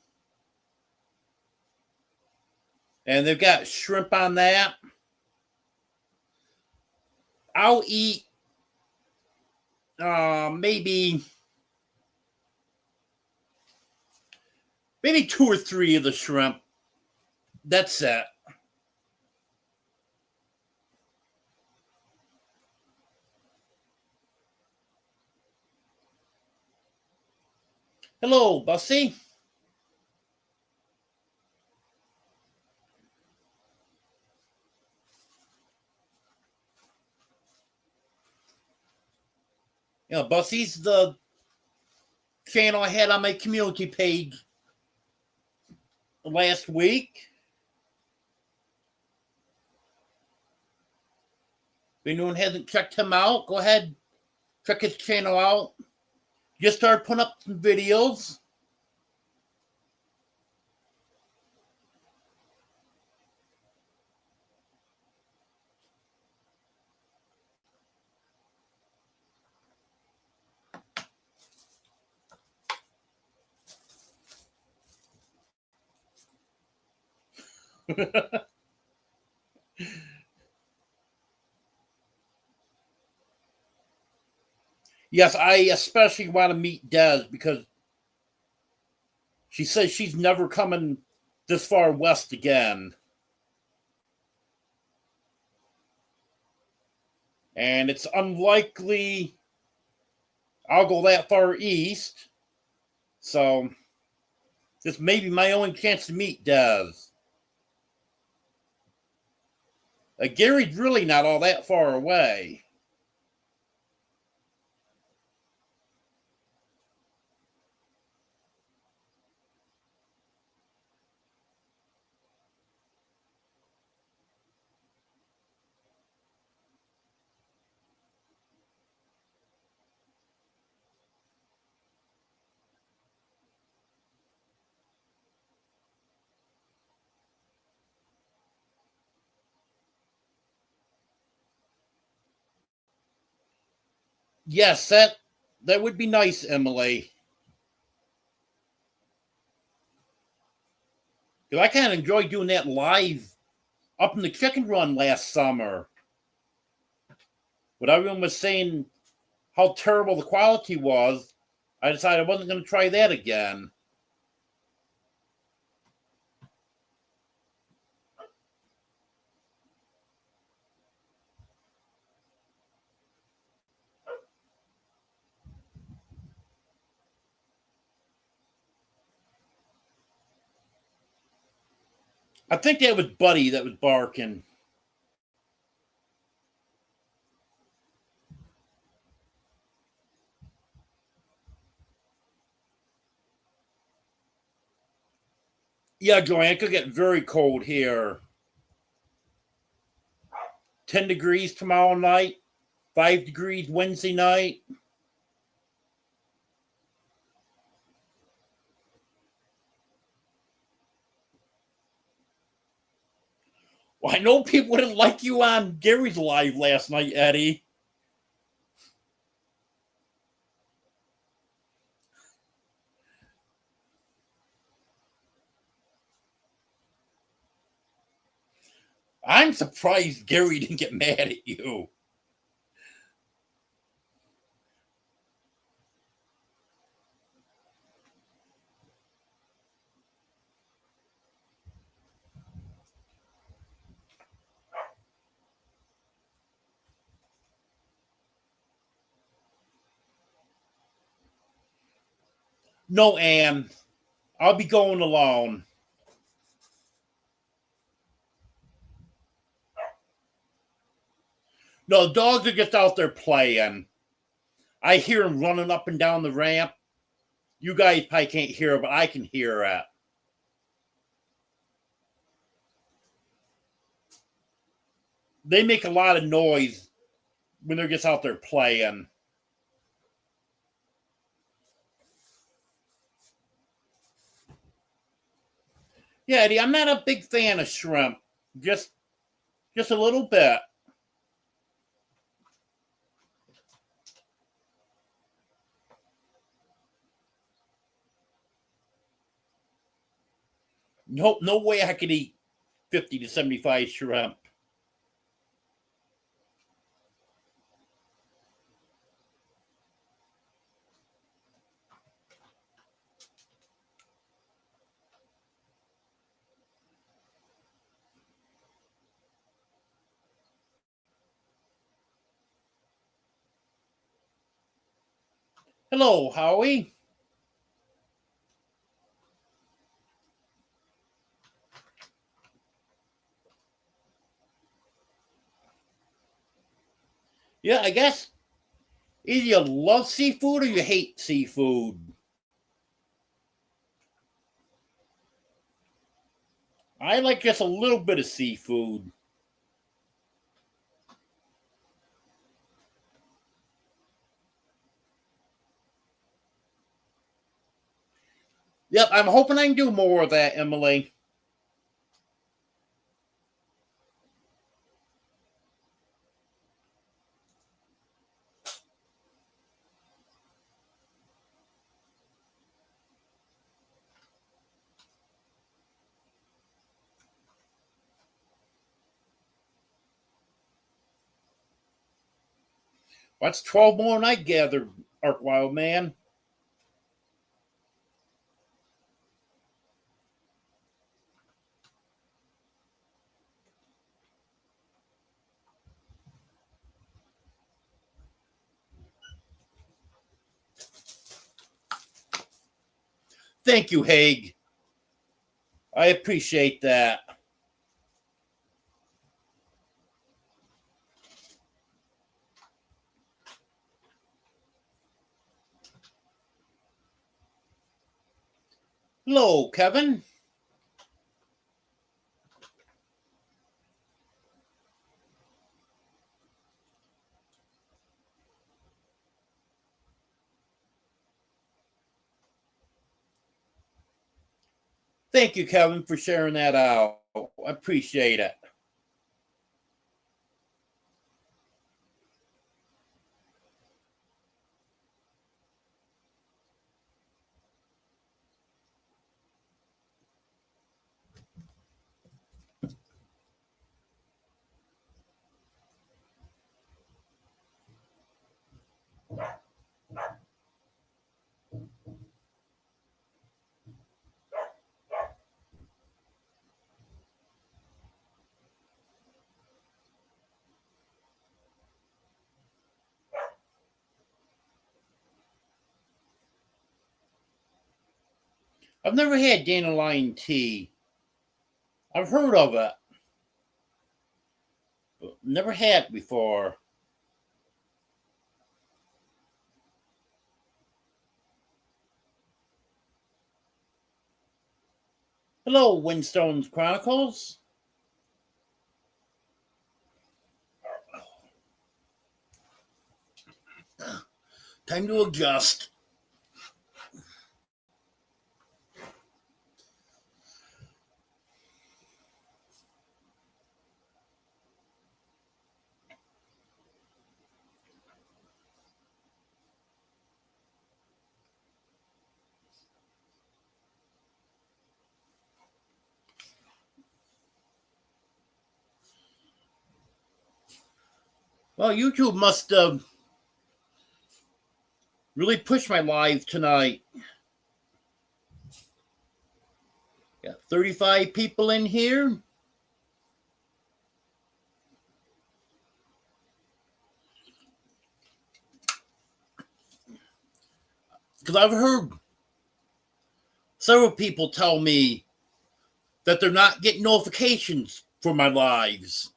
and they've got shrimp on that. I'll eat maybe two or three of the shrimp. That's it. Hello, Bussy. You know, Bussy's the channel I had on my community page last week. If anyone hasn't checked him out, go ahead, check his channel out. Just started putting up some videos. Yes, I especially want to meet Des because she says she's never coming this far west again. And it's unlikely I'll go that far east. So this may be my only chance to meet Des. Gary's really not all that far away. Yes, that would be nice, Emily. Because I kind of enjoyed doing that live up in the chicken run last summer. When everyone was saying how terrible the quality was, I decided I wasn't going to try that again. I think that was Buddy that was barking. Yeah, Joanne, it could get very cold here. 10 degrees tomorrow night, 5 degrees Wednesday night. Well, I know people didn't like you on Gary's live last night, Eddie. I'm surprised Gary didn't get mad at you. No, Ann. I'll be going alone. No, the dogs are just out there playing. I hear them running up and down the ramp. You guys probably can't hear it, but I can hear it. They make a lot of noise when they're just out there playing. Yeah, Eddie, I'm not a big fan of shrimp. Just just a little bit. Nope, no way I could eat 50 to 75 shrimp. Hello, Howie. Yeah, I guess either you love seafood or you hate seafood. I like just a little bit of seafood. Yep, I'm hoping I can do more of that, Emily. That's 12 more than I gathered, Ark Wild Man. Thank you, Haig. I appreciate that. Hello, Kevin. Thank you, Kevin, for sharing that out. I appreciate it. I've never had dandelion tea. I've heard of it, but never had it before. Hello, Windstones Chronicles. Time to adjust. Well, YouTube must really push my live tonight. Got 35 people in here. Because I've heard several people tell me that they're not getting notifications for my lives.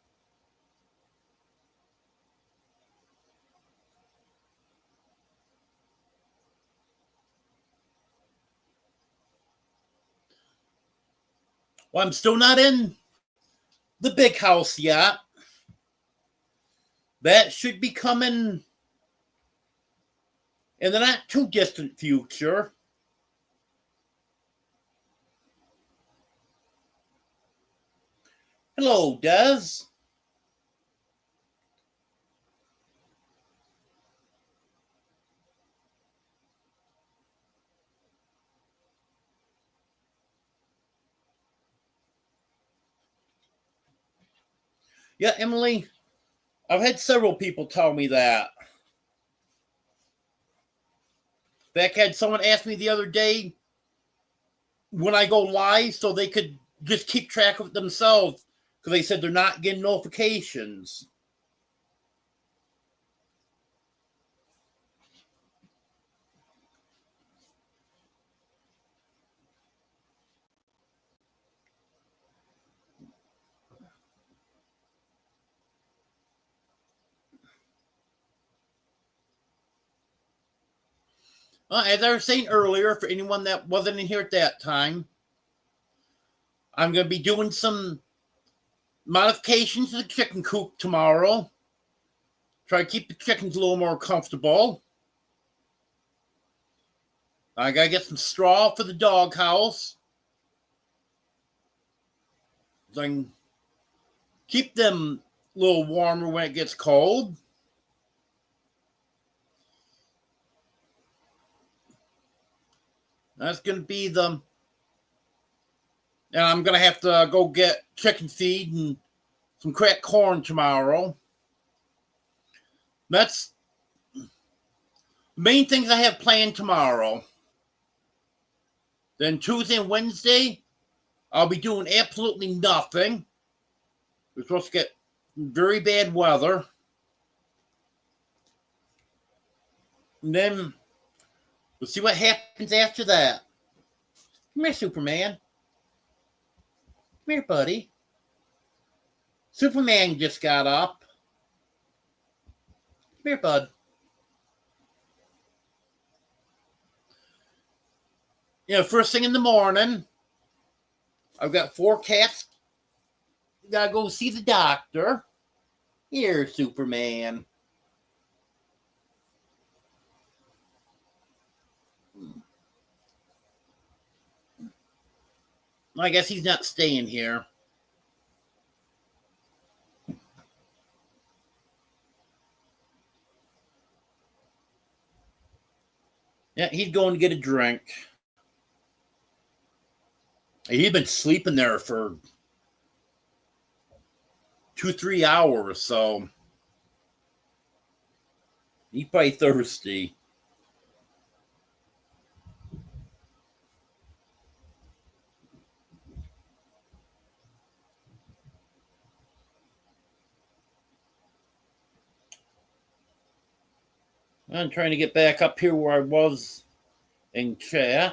Well, I'm still not in the big house yet. That should be coming in the not too distant future. Hello, Des. Yeah, Emily, I've had several people tell me that. In fact, I had someone ask me the other day when I go live so they could just keep track of it themselves because they said they're not getting notifications. As I was saying earlier, for anyone that wasn't in here at that time, I'm going to be doing some modifications to the chicken coop tomorrow. Try to keep the chickens a little more comfortable. I got to get some straw for the doghouse, so I can keep them a little warmer when it gets cold. That's going to be the... And I'm going to have to go get chicken feed and some cracked corn tomorrow. That's the main things I have planned tomorrow. Then Tuesday and Wednesday, I'll be doing absolutely nothing. We're supposed to get very bad weather. And then we'll see what happens after that. Come here, Superman. Come here, buddy. Superman just got up. Come here, bud. First thing in the morning, I've got 4 cats. Gotta go see the doctor. Here, Superman. I guess he's not staying here. Yeah, he's going to get a drink. He's been sleeping there for 2-3 hours, so he's probably thirsty. I'm trying to get back up here where I was in chat.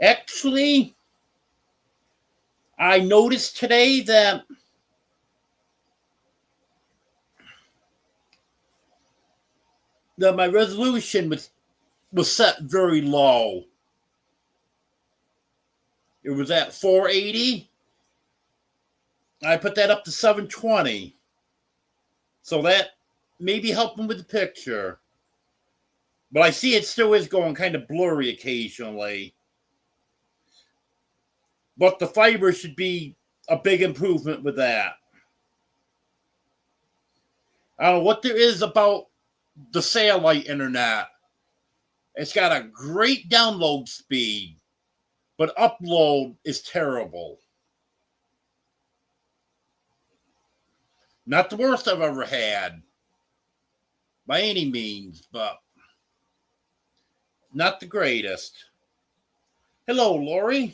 Actually, I noticed today that my resolution was set very low. It was at 480. I put that up to 720. So that may be helping with the picture. But I see it still is going kind of blurry occasionally. But the fiber should be a big improvement with that. I don't know what there is about the satellite internet. It's got a great download speed, but upload is terrible. Not the worst I've ever had, by any means, but not the greatest. Hello, Lori.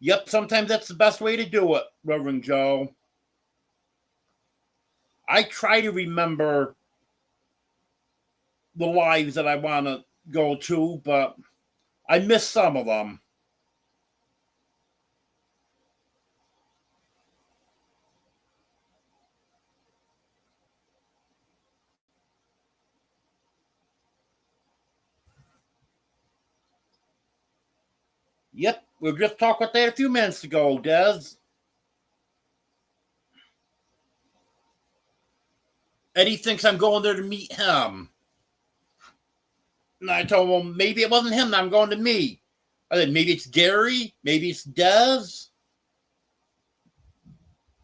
Yep, sometimes that's the best way to do it, Reverend Joe. I try to remember the lives that I want to go to, but I miss some of them. Yep, we were just talking about that a few minutes ago, Des. Eddie thinks I'm going there to meet him. And I told him maybe it wasn't him that I'm going to meet. I said maybe it's Gary, maybe it's Des.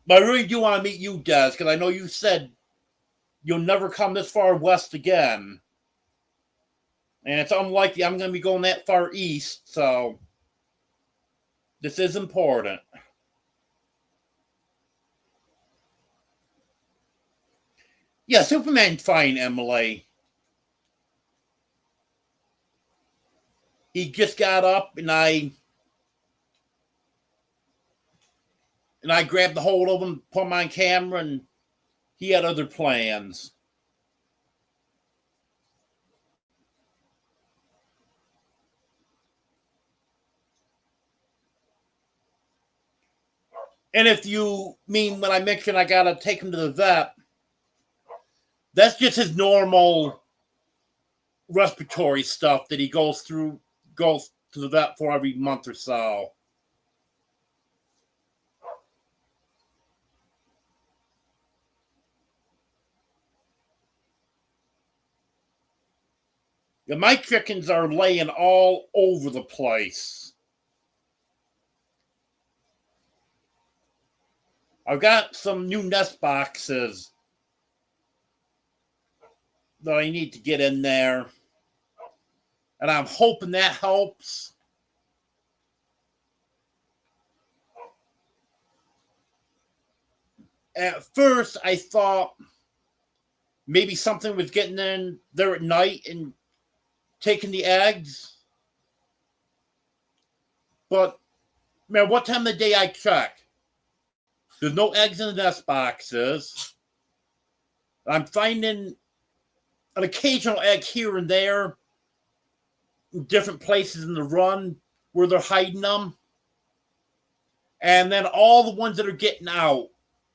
But I really do want to meet you, Des, because I know you said you'll never come this far west again. And it's unlikely I'm going to be going that far east, so this is important. Yeah, Superman's fine, Emily. He just got up and I grabbed the hold of him, put him on camera, and he had other plans. And if you mean when I mentioned I gotta take him to the vet, that's just his normal respiratory stuff that he goes to the vet for every month or so. Yeah, my chickens are laying all over the place. I've got some new nest boxes that I need to get in there. And I'm hoping that helps. At first, I thought maybe something was getting in there at night and taking the eggs. But, man, what time of the day I check? There's no eggs in the nest boxes. I'm finding an occasional egg here and there in different places in the run where they're hiding them. And then all the ones that are getting out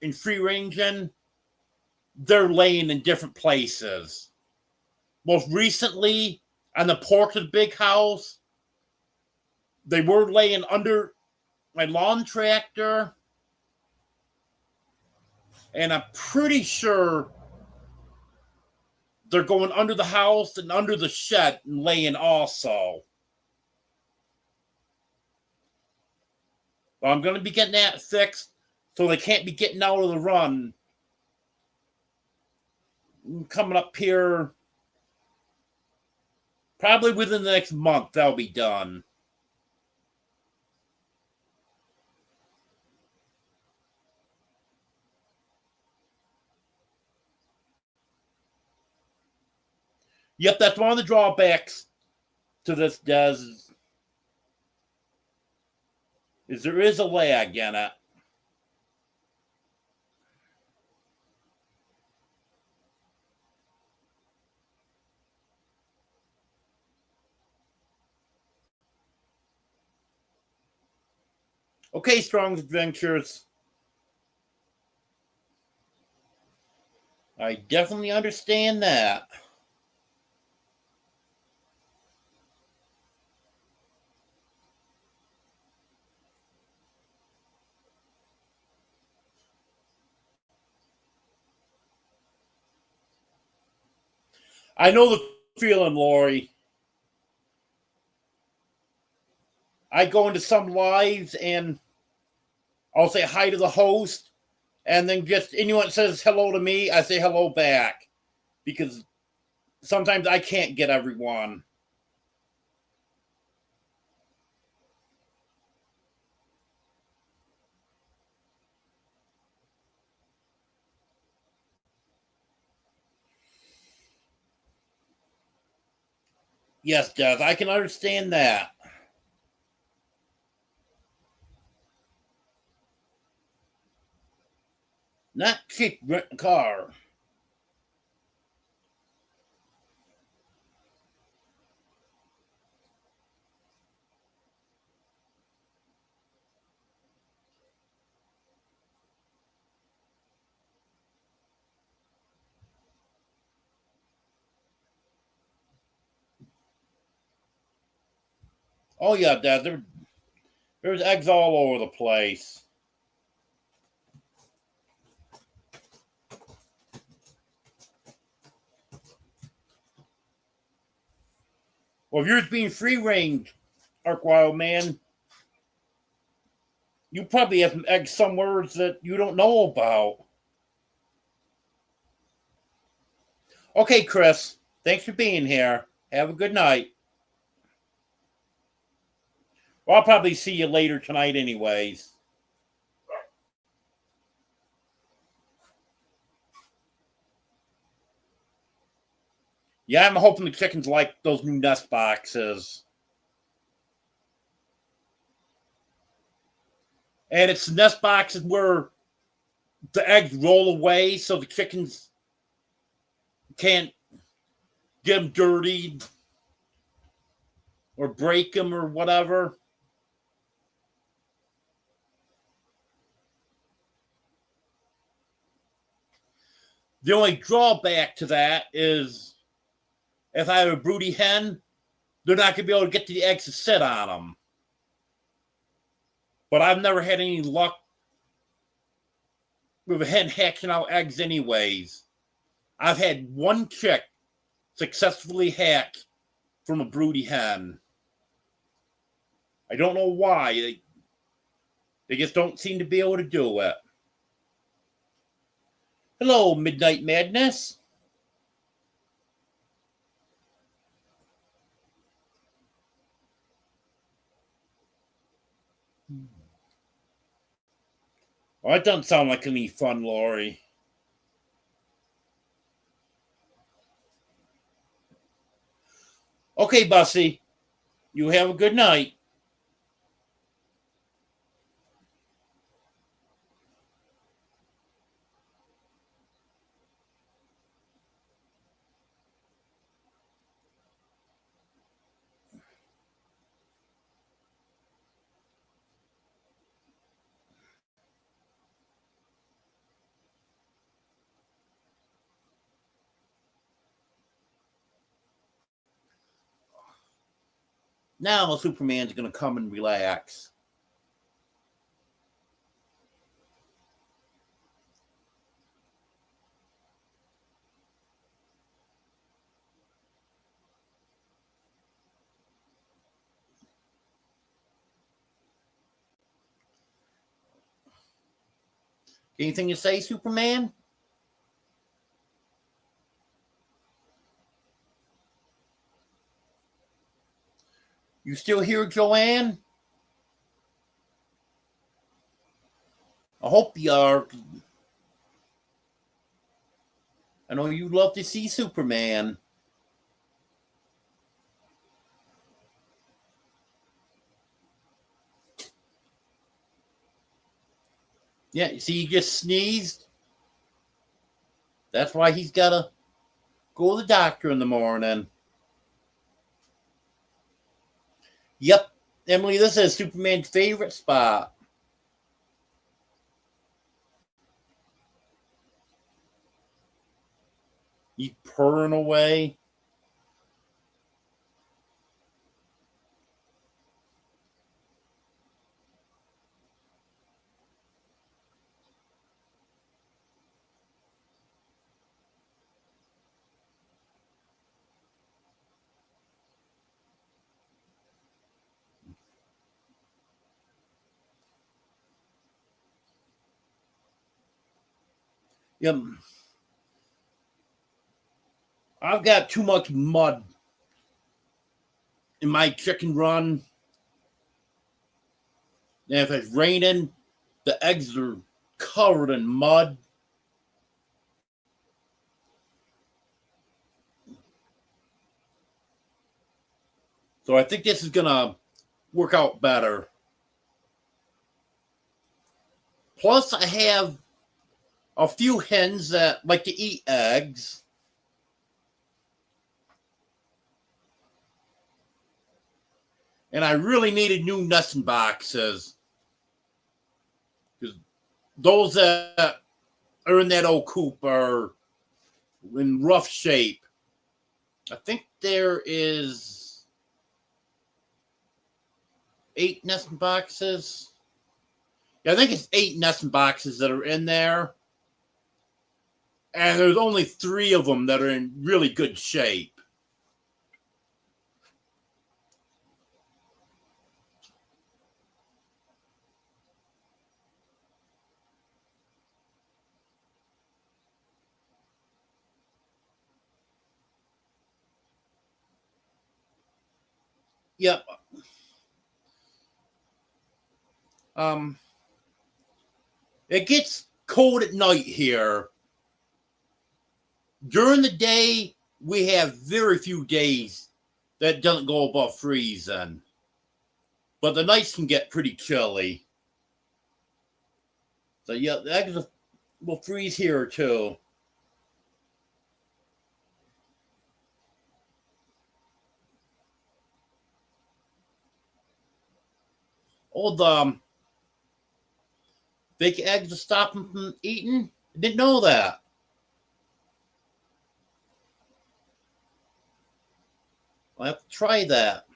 in free ranging, they're laying in different places. Most recently, on the porch of the big house, they were laying under my lawn tractor. And I'm pretty sure they're going under the house and under the shed and laying also. But I'm going to be getting that fixed so they can't be getting out of the run. Coming up here, probably within the next month, that'll be done. Yep, that's one of the drawbacks to this, Des, is there is a lag in it. Okay, Strong's Adventures. I definitely understand that. I know the feeling, Lori. I go into some lives and I'll say hi to the host, and then just anyone says hello to me, I say hello back because sometimes I can't get everyone. Yes, Jeff, I can understand that. Not cheap, rent a car. Oh yeah, Dad, there's eggs all over the place. Well, if yours being free range, Ark Wild Man, you probably have some eggs somewhere that you don't know about. Okay, Chris, thanks for being here. Have a good night. Well, I'll probably see you later tonight, anyways. Yeah, I'm hoping the chickens like those new nest boxes. And it's nest boxes where the eggs roll away so the chickens can't get them dirty or break them or whatever. The only drawback to that is if I have a broody hen, they're not going to be able to get the eggs to sit on them. But I've never had any luck with a hen hatching out eggs, anyways. I've had one chick successfully hatch from a broody hen. I don't know why. They just don't seem to be able to do it. Hello, Midnight Madness. Well, that doesn't sound like any fun, Lori. Okay, Bussy. You have a good night. Now Superman's going to come and relax. Anything to say, Superman? You still here, Joanne? I hope you are. I know you love to see Superman. Yeah, you see, he just sneezed. That's why he's got to go to the doctor in the morning. Yep, Emily, this is Superman's favorite spot. He's purring away. Yep. I've got too much mud in my chicken run. And if it's raining, the eggs are covered in mud. So I think this is going to work out better. Plus, I have a few hens that like to eat eggs. And I really needed new nesting boxes. Because those that are in that old coop are in rough shape. I think there is 8 nesting boxes. Yeah, I think it's 8 nesting boxes that are in there. And there's only 3 of them that are in really good shape. Yep. It gets cold at night here. During the day, we have very few days that doesn't go above freezing. But the nights can get pretty chilly. So yeah, the eggs will freeze here too. Old fake eggs to stop them from eating. I didn't know that. I have to try that.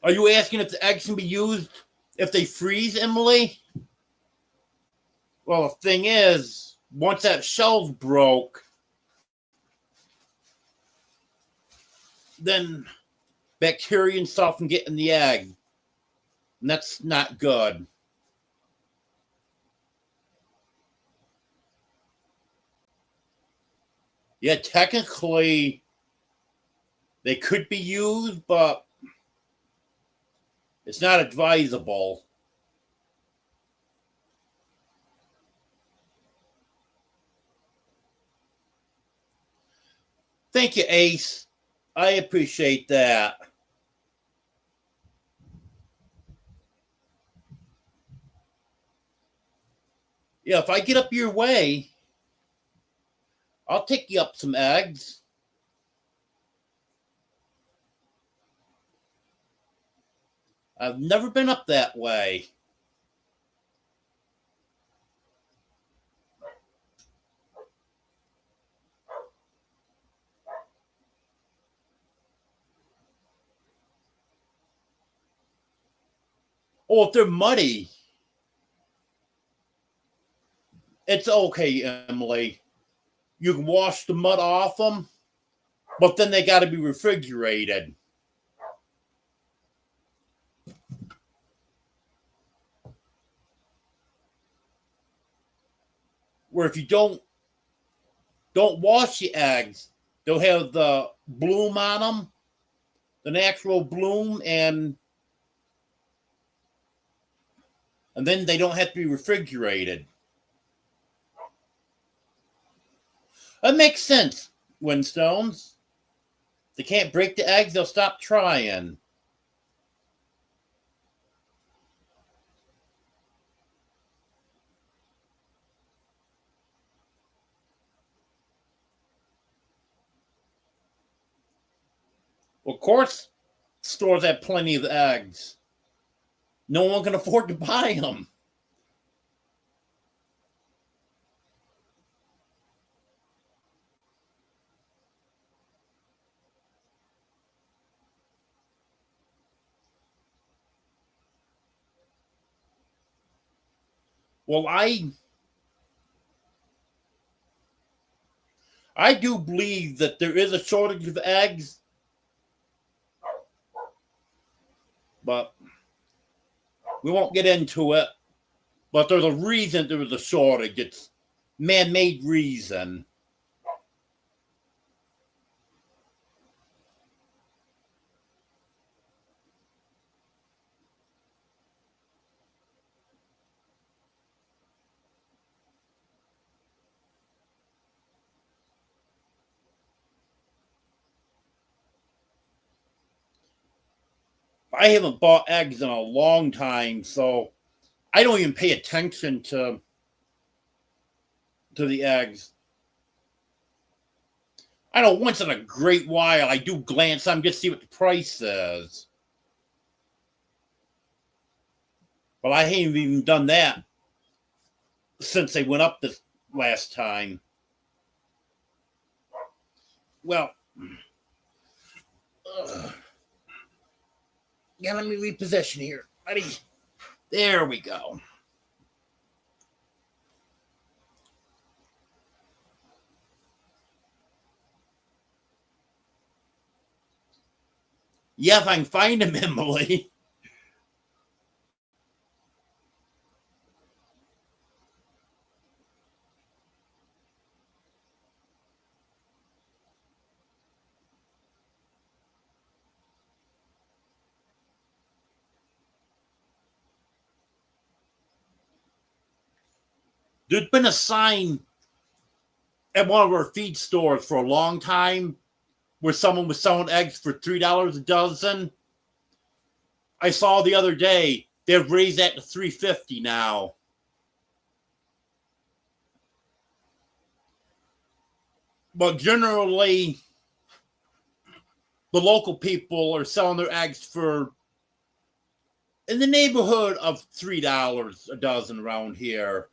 Are you asking if the eggs can be used if they freeze, Emily? Well, the thing is, once that shell's broke, then bacteria and stuff can get in the egg. And that's not good. Yeah, technically, they could be used, but it's not advisable. Thank you, Ace. I appreciate that. Yeah, if I get up your way, I'll take you up some eggs. I've never been up that way. Oh, if they're muddy, it's okay, Emily. You can wash the mud off them, but then they got to be refrigerated. Where if you don't wash the eggs, they'll have the bloom on them, the natural bloom, and then they don't have to be refrigerated. That makes sense, Windstones. They can't break the eggs, they'll stop trying. Well, of course, stores have plenty of eggs. No one can afford to buy them. Well, I do believe that there is a shortage of eggs, but we won't get into it. But there's a reason there was a shortage. It's man-made reason. I haven't bought eggs in a long time, so I don't even pay attention to the eggs. I know once in a great while I do glance on just see what the price is. But I haven't even done that since they went up this last time. Well, yeah, let me reposition here. Ready? There we go. Yeah, if I can find him, Emily. There's been a sign at one of our feed stores for a long time where someone was selling eggs for $3 a dozen. I saw the other day they've raised that to $3.50 now. But generally, the local people are selling their eggs for in the neighborhood of $3 a dozen around here.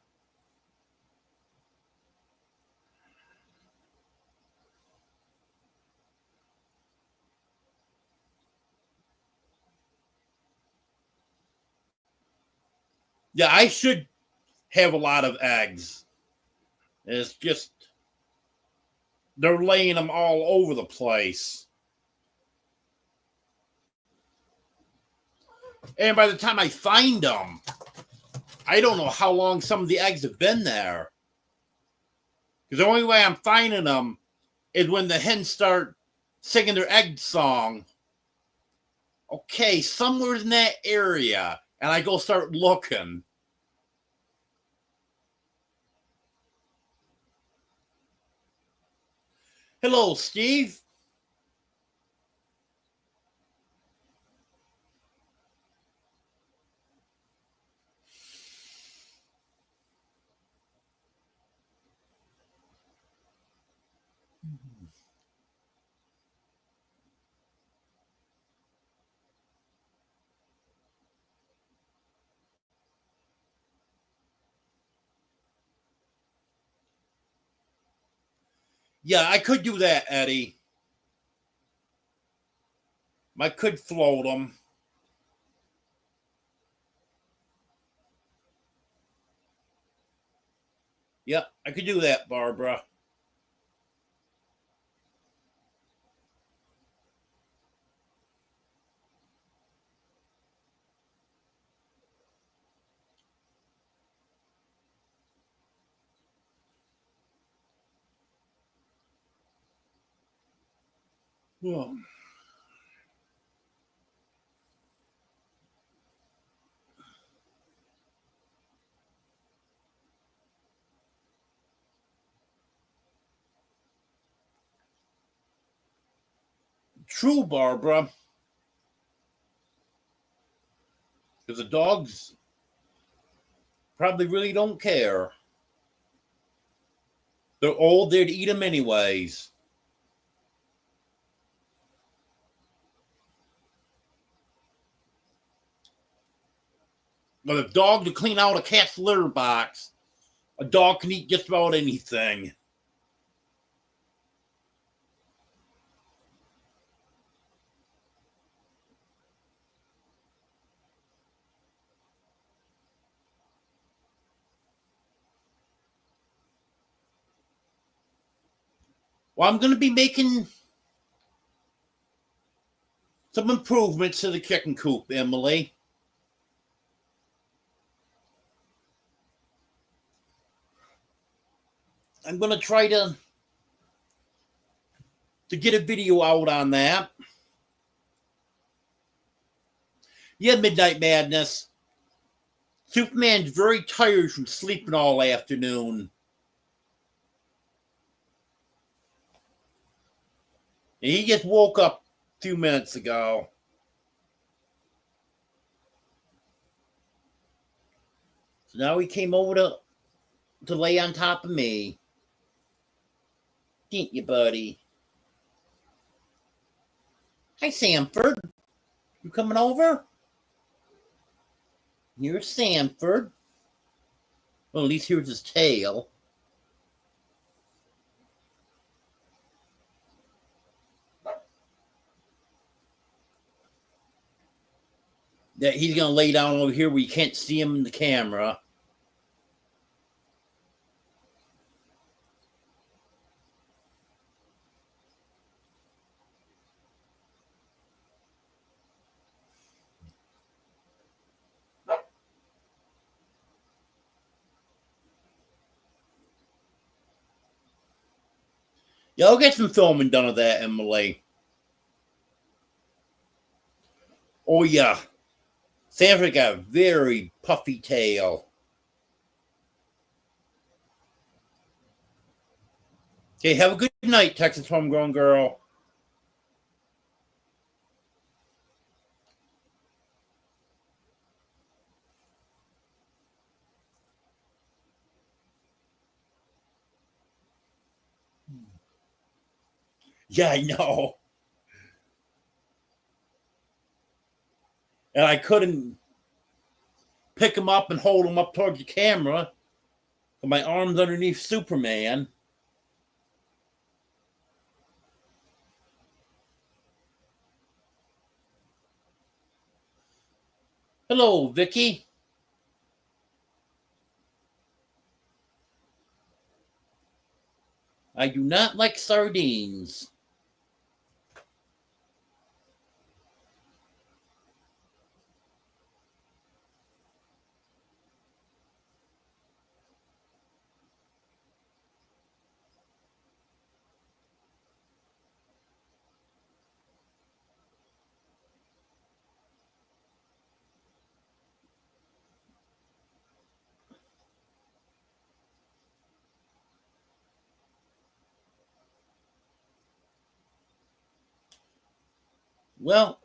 Yeah, I should have a lot of eggs. It's just they're laying them all over the place. And by the time I find them, I don't know how long some of the eggs have been there. Because the only way I'm finding them is when the hens start singing their egg song. Okay, somewhere in that area. And I go start looking. Hello, Steve. Yeah, I could do that, Eddie. I could float them. Yeah, I could do that, Barbara. Well, true, Barbara. Because the dogs probably really don't care. They're old, they'd eat them anyways. But a dog to clean out a cat's litter box, a dog can eat just about anything. Well, I'm going to be making some improvements to the chicken coop, Emily. I'm going to try to get a video out on that. Yeah, Midnight Madness. Superman's very tired from sleeping all afternoon. And he just woke up a few minutes ago. So now he came over to lay on top of me. Didn't you, buddy? Hi, Sanford. You coming over? Here's Sanford. Well, at least here's his tail. That he's going to lay down over here where you can't see him in the camera. Yeah, I'll get some filming done of that, Emily. Oh, yeah. Sanford got a very puffy tail. Okay, have a good night, Texas Homegrown Girl. Yeah, I know. And I couldn't pick him up and hold him up towards the camera with my arms underneath Superman. Hello, Vicky. I do not like sardines. Well,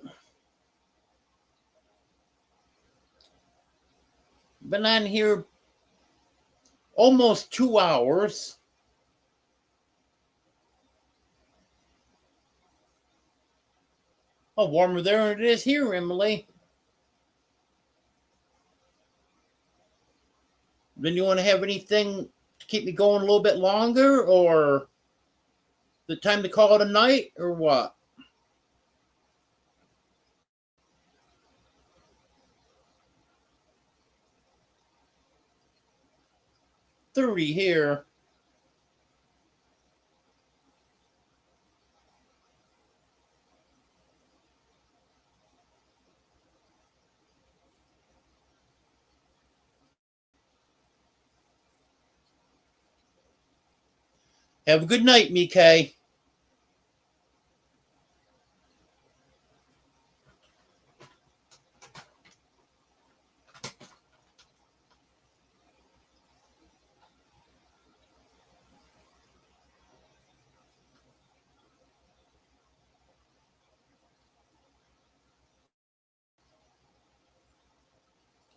been on here almost 2 hours. Oh, warmer there than it is here, Emily. Then you want to have anything to keep me going a little bit longer, or the time to call it a night, or what? 30 here. Have a good night, Mike.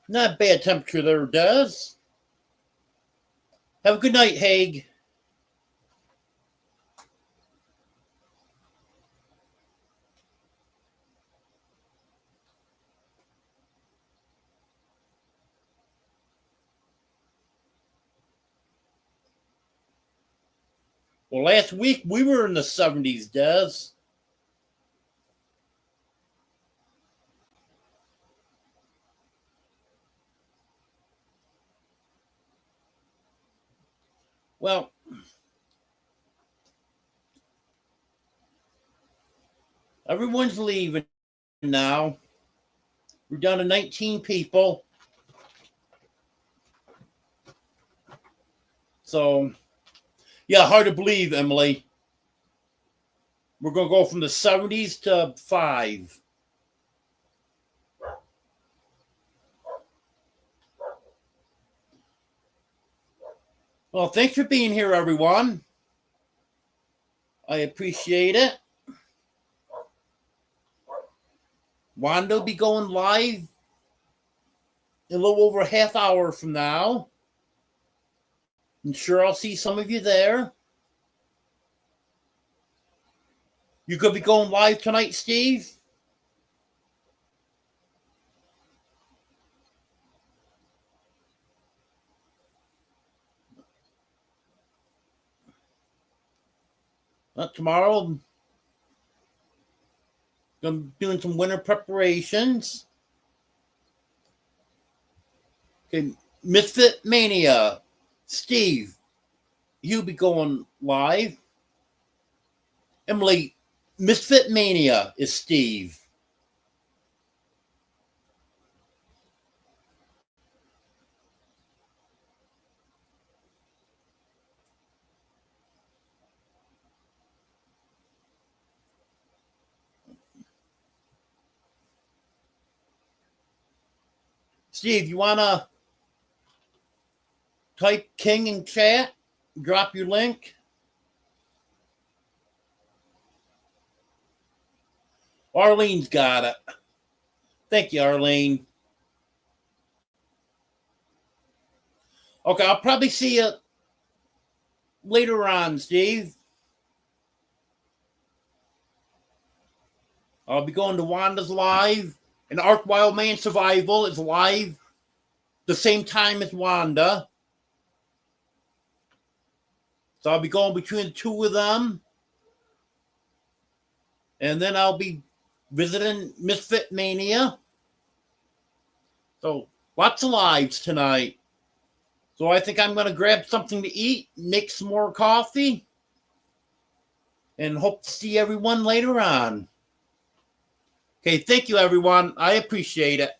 Not bad temperature there, does. Have a good night, Haig. Well, last week we were in the 70s, Des. Well, Everyone's leaving now. We're down to 19 people. So, yeah, hard to believe, Emily. We're going to go from the 70s to 5. Well, thanks for being here, everyone. I appreciate it. Wanda will be going live a little over a half hour from now. I'm sure I'll see some of you there. You could be going live tonight, Steve? Tomorrow, I'm doing some winter preparations. Okay, Misfit Mania, Steve, you'll be going live. Emily, Misfit Mania is Steve. Steve, you want to type King in chat? Drop your link. Arlene's got it. Thank you, Arlene. Okay, I'll probably see you later on, Steve. I'll be going to Wanda's live, and Ark Wildman Survival is live the same time as Wanda. So I'll be going between the two of them. And then I'll be visiting Misfit Mania. So lots of lives tonight. So I think I'm going to grab something to eat, make some more coffee, and hope to see everyone later on. Okay, thank you, everyone. I appreciate it.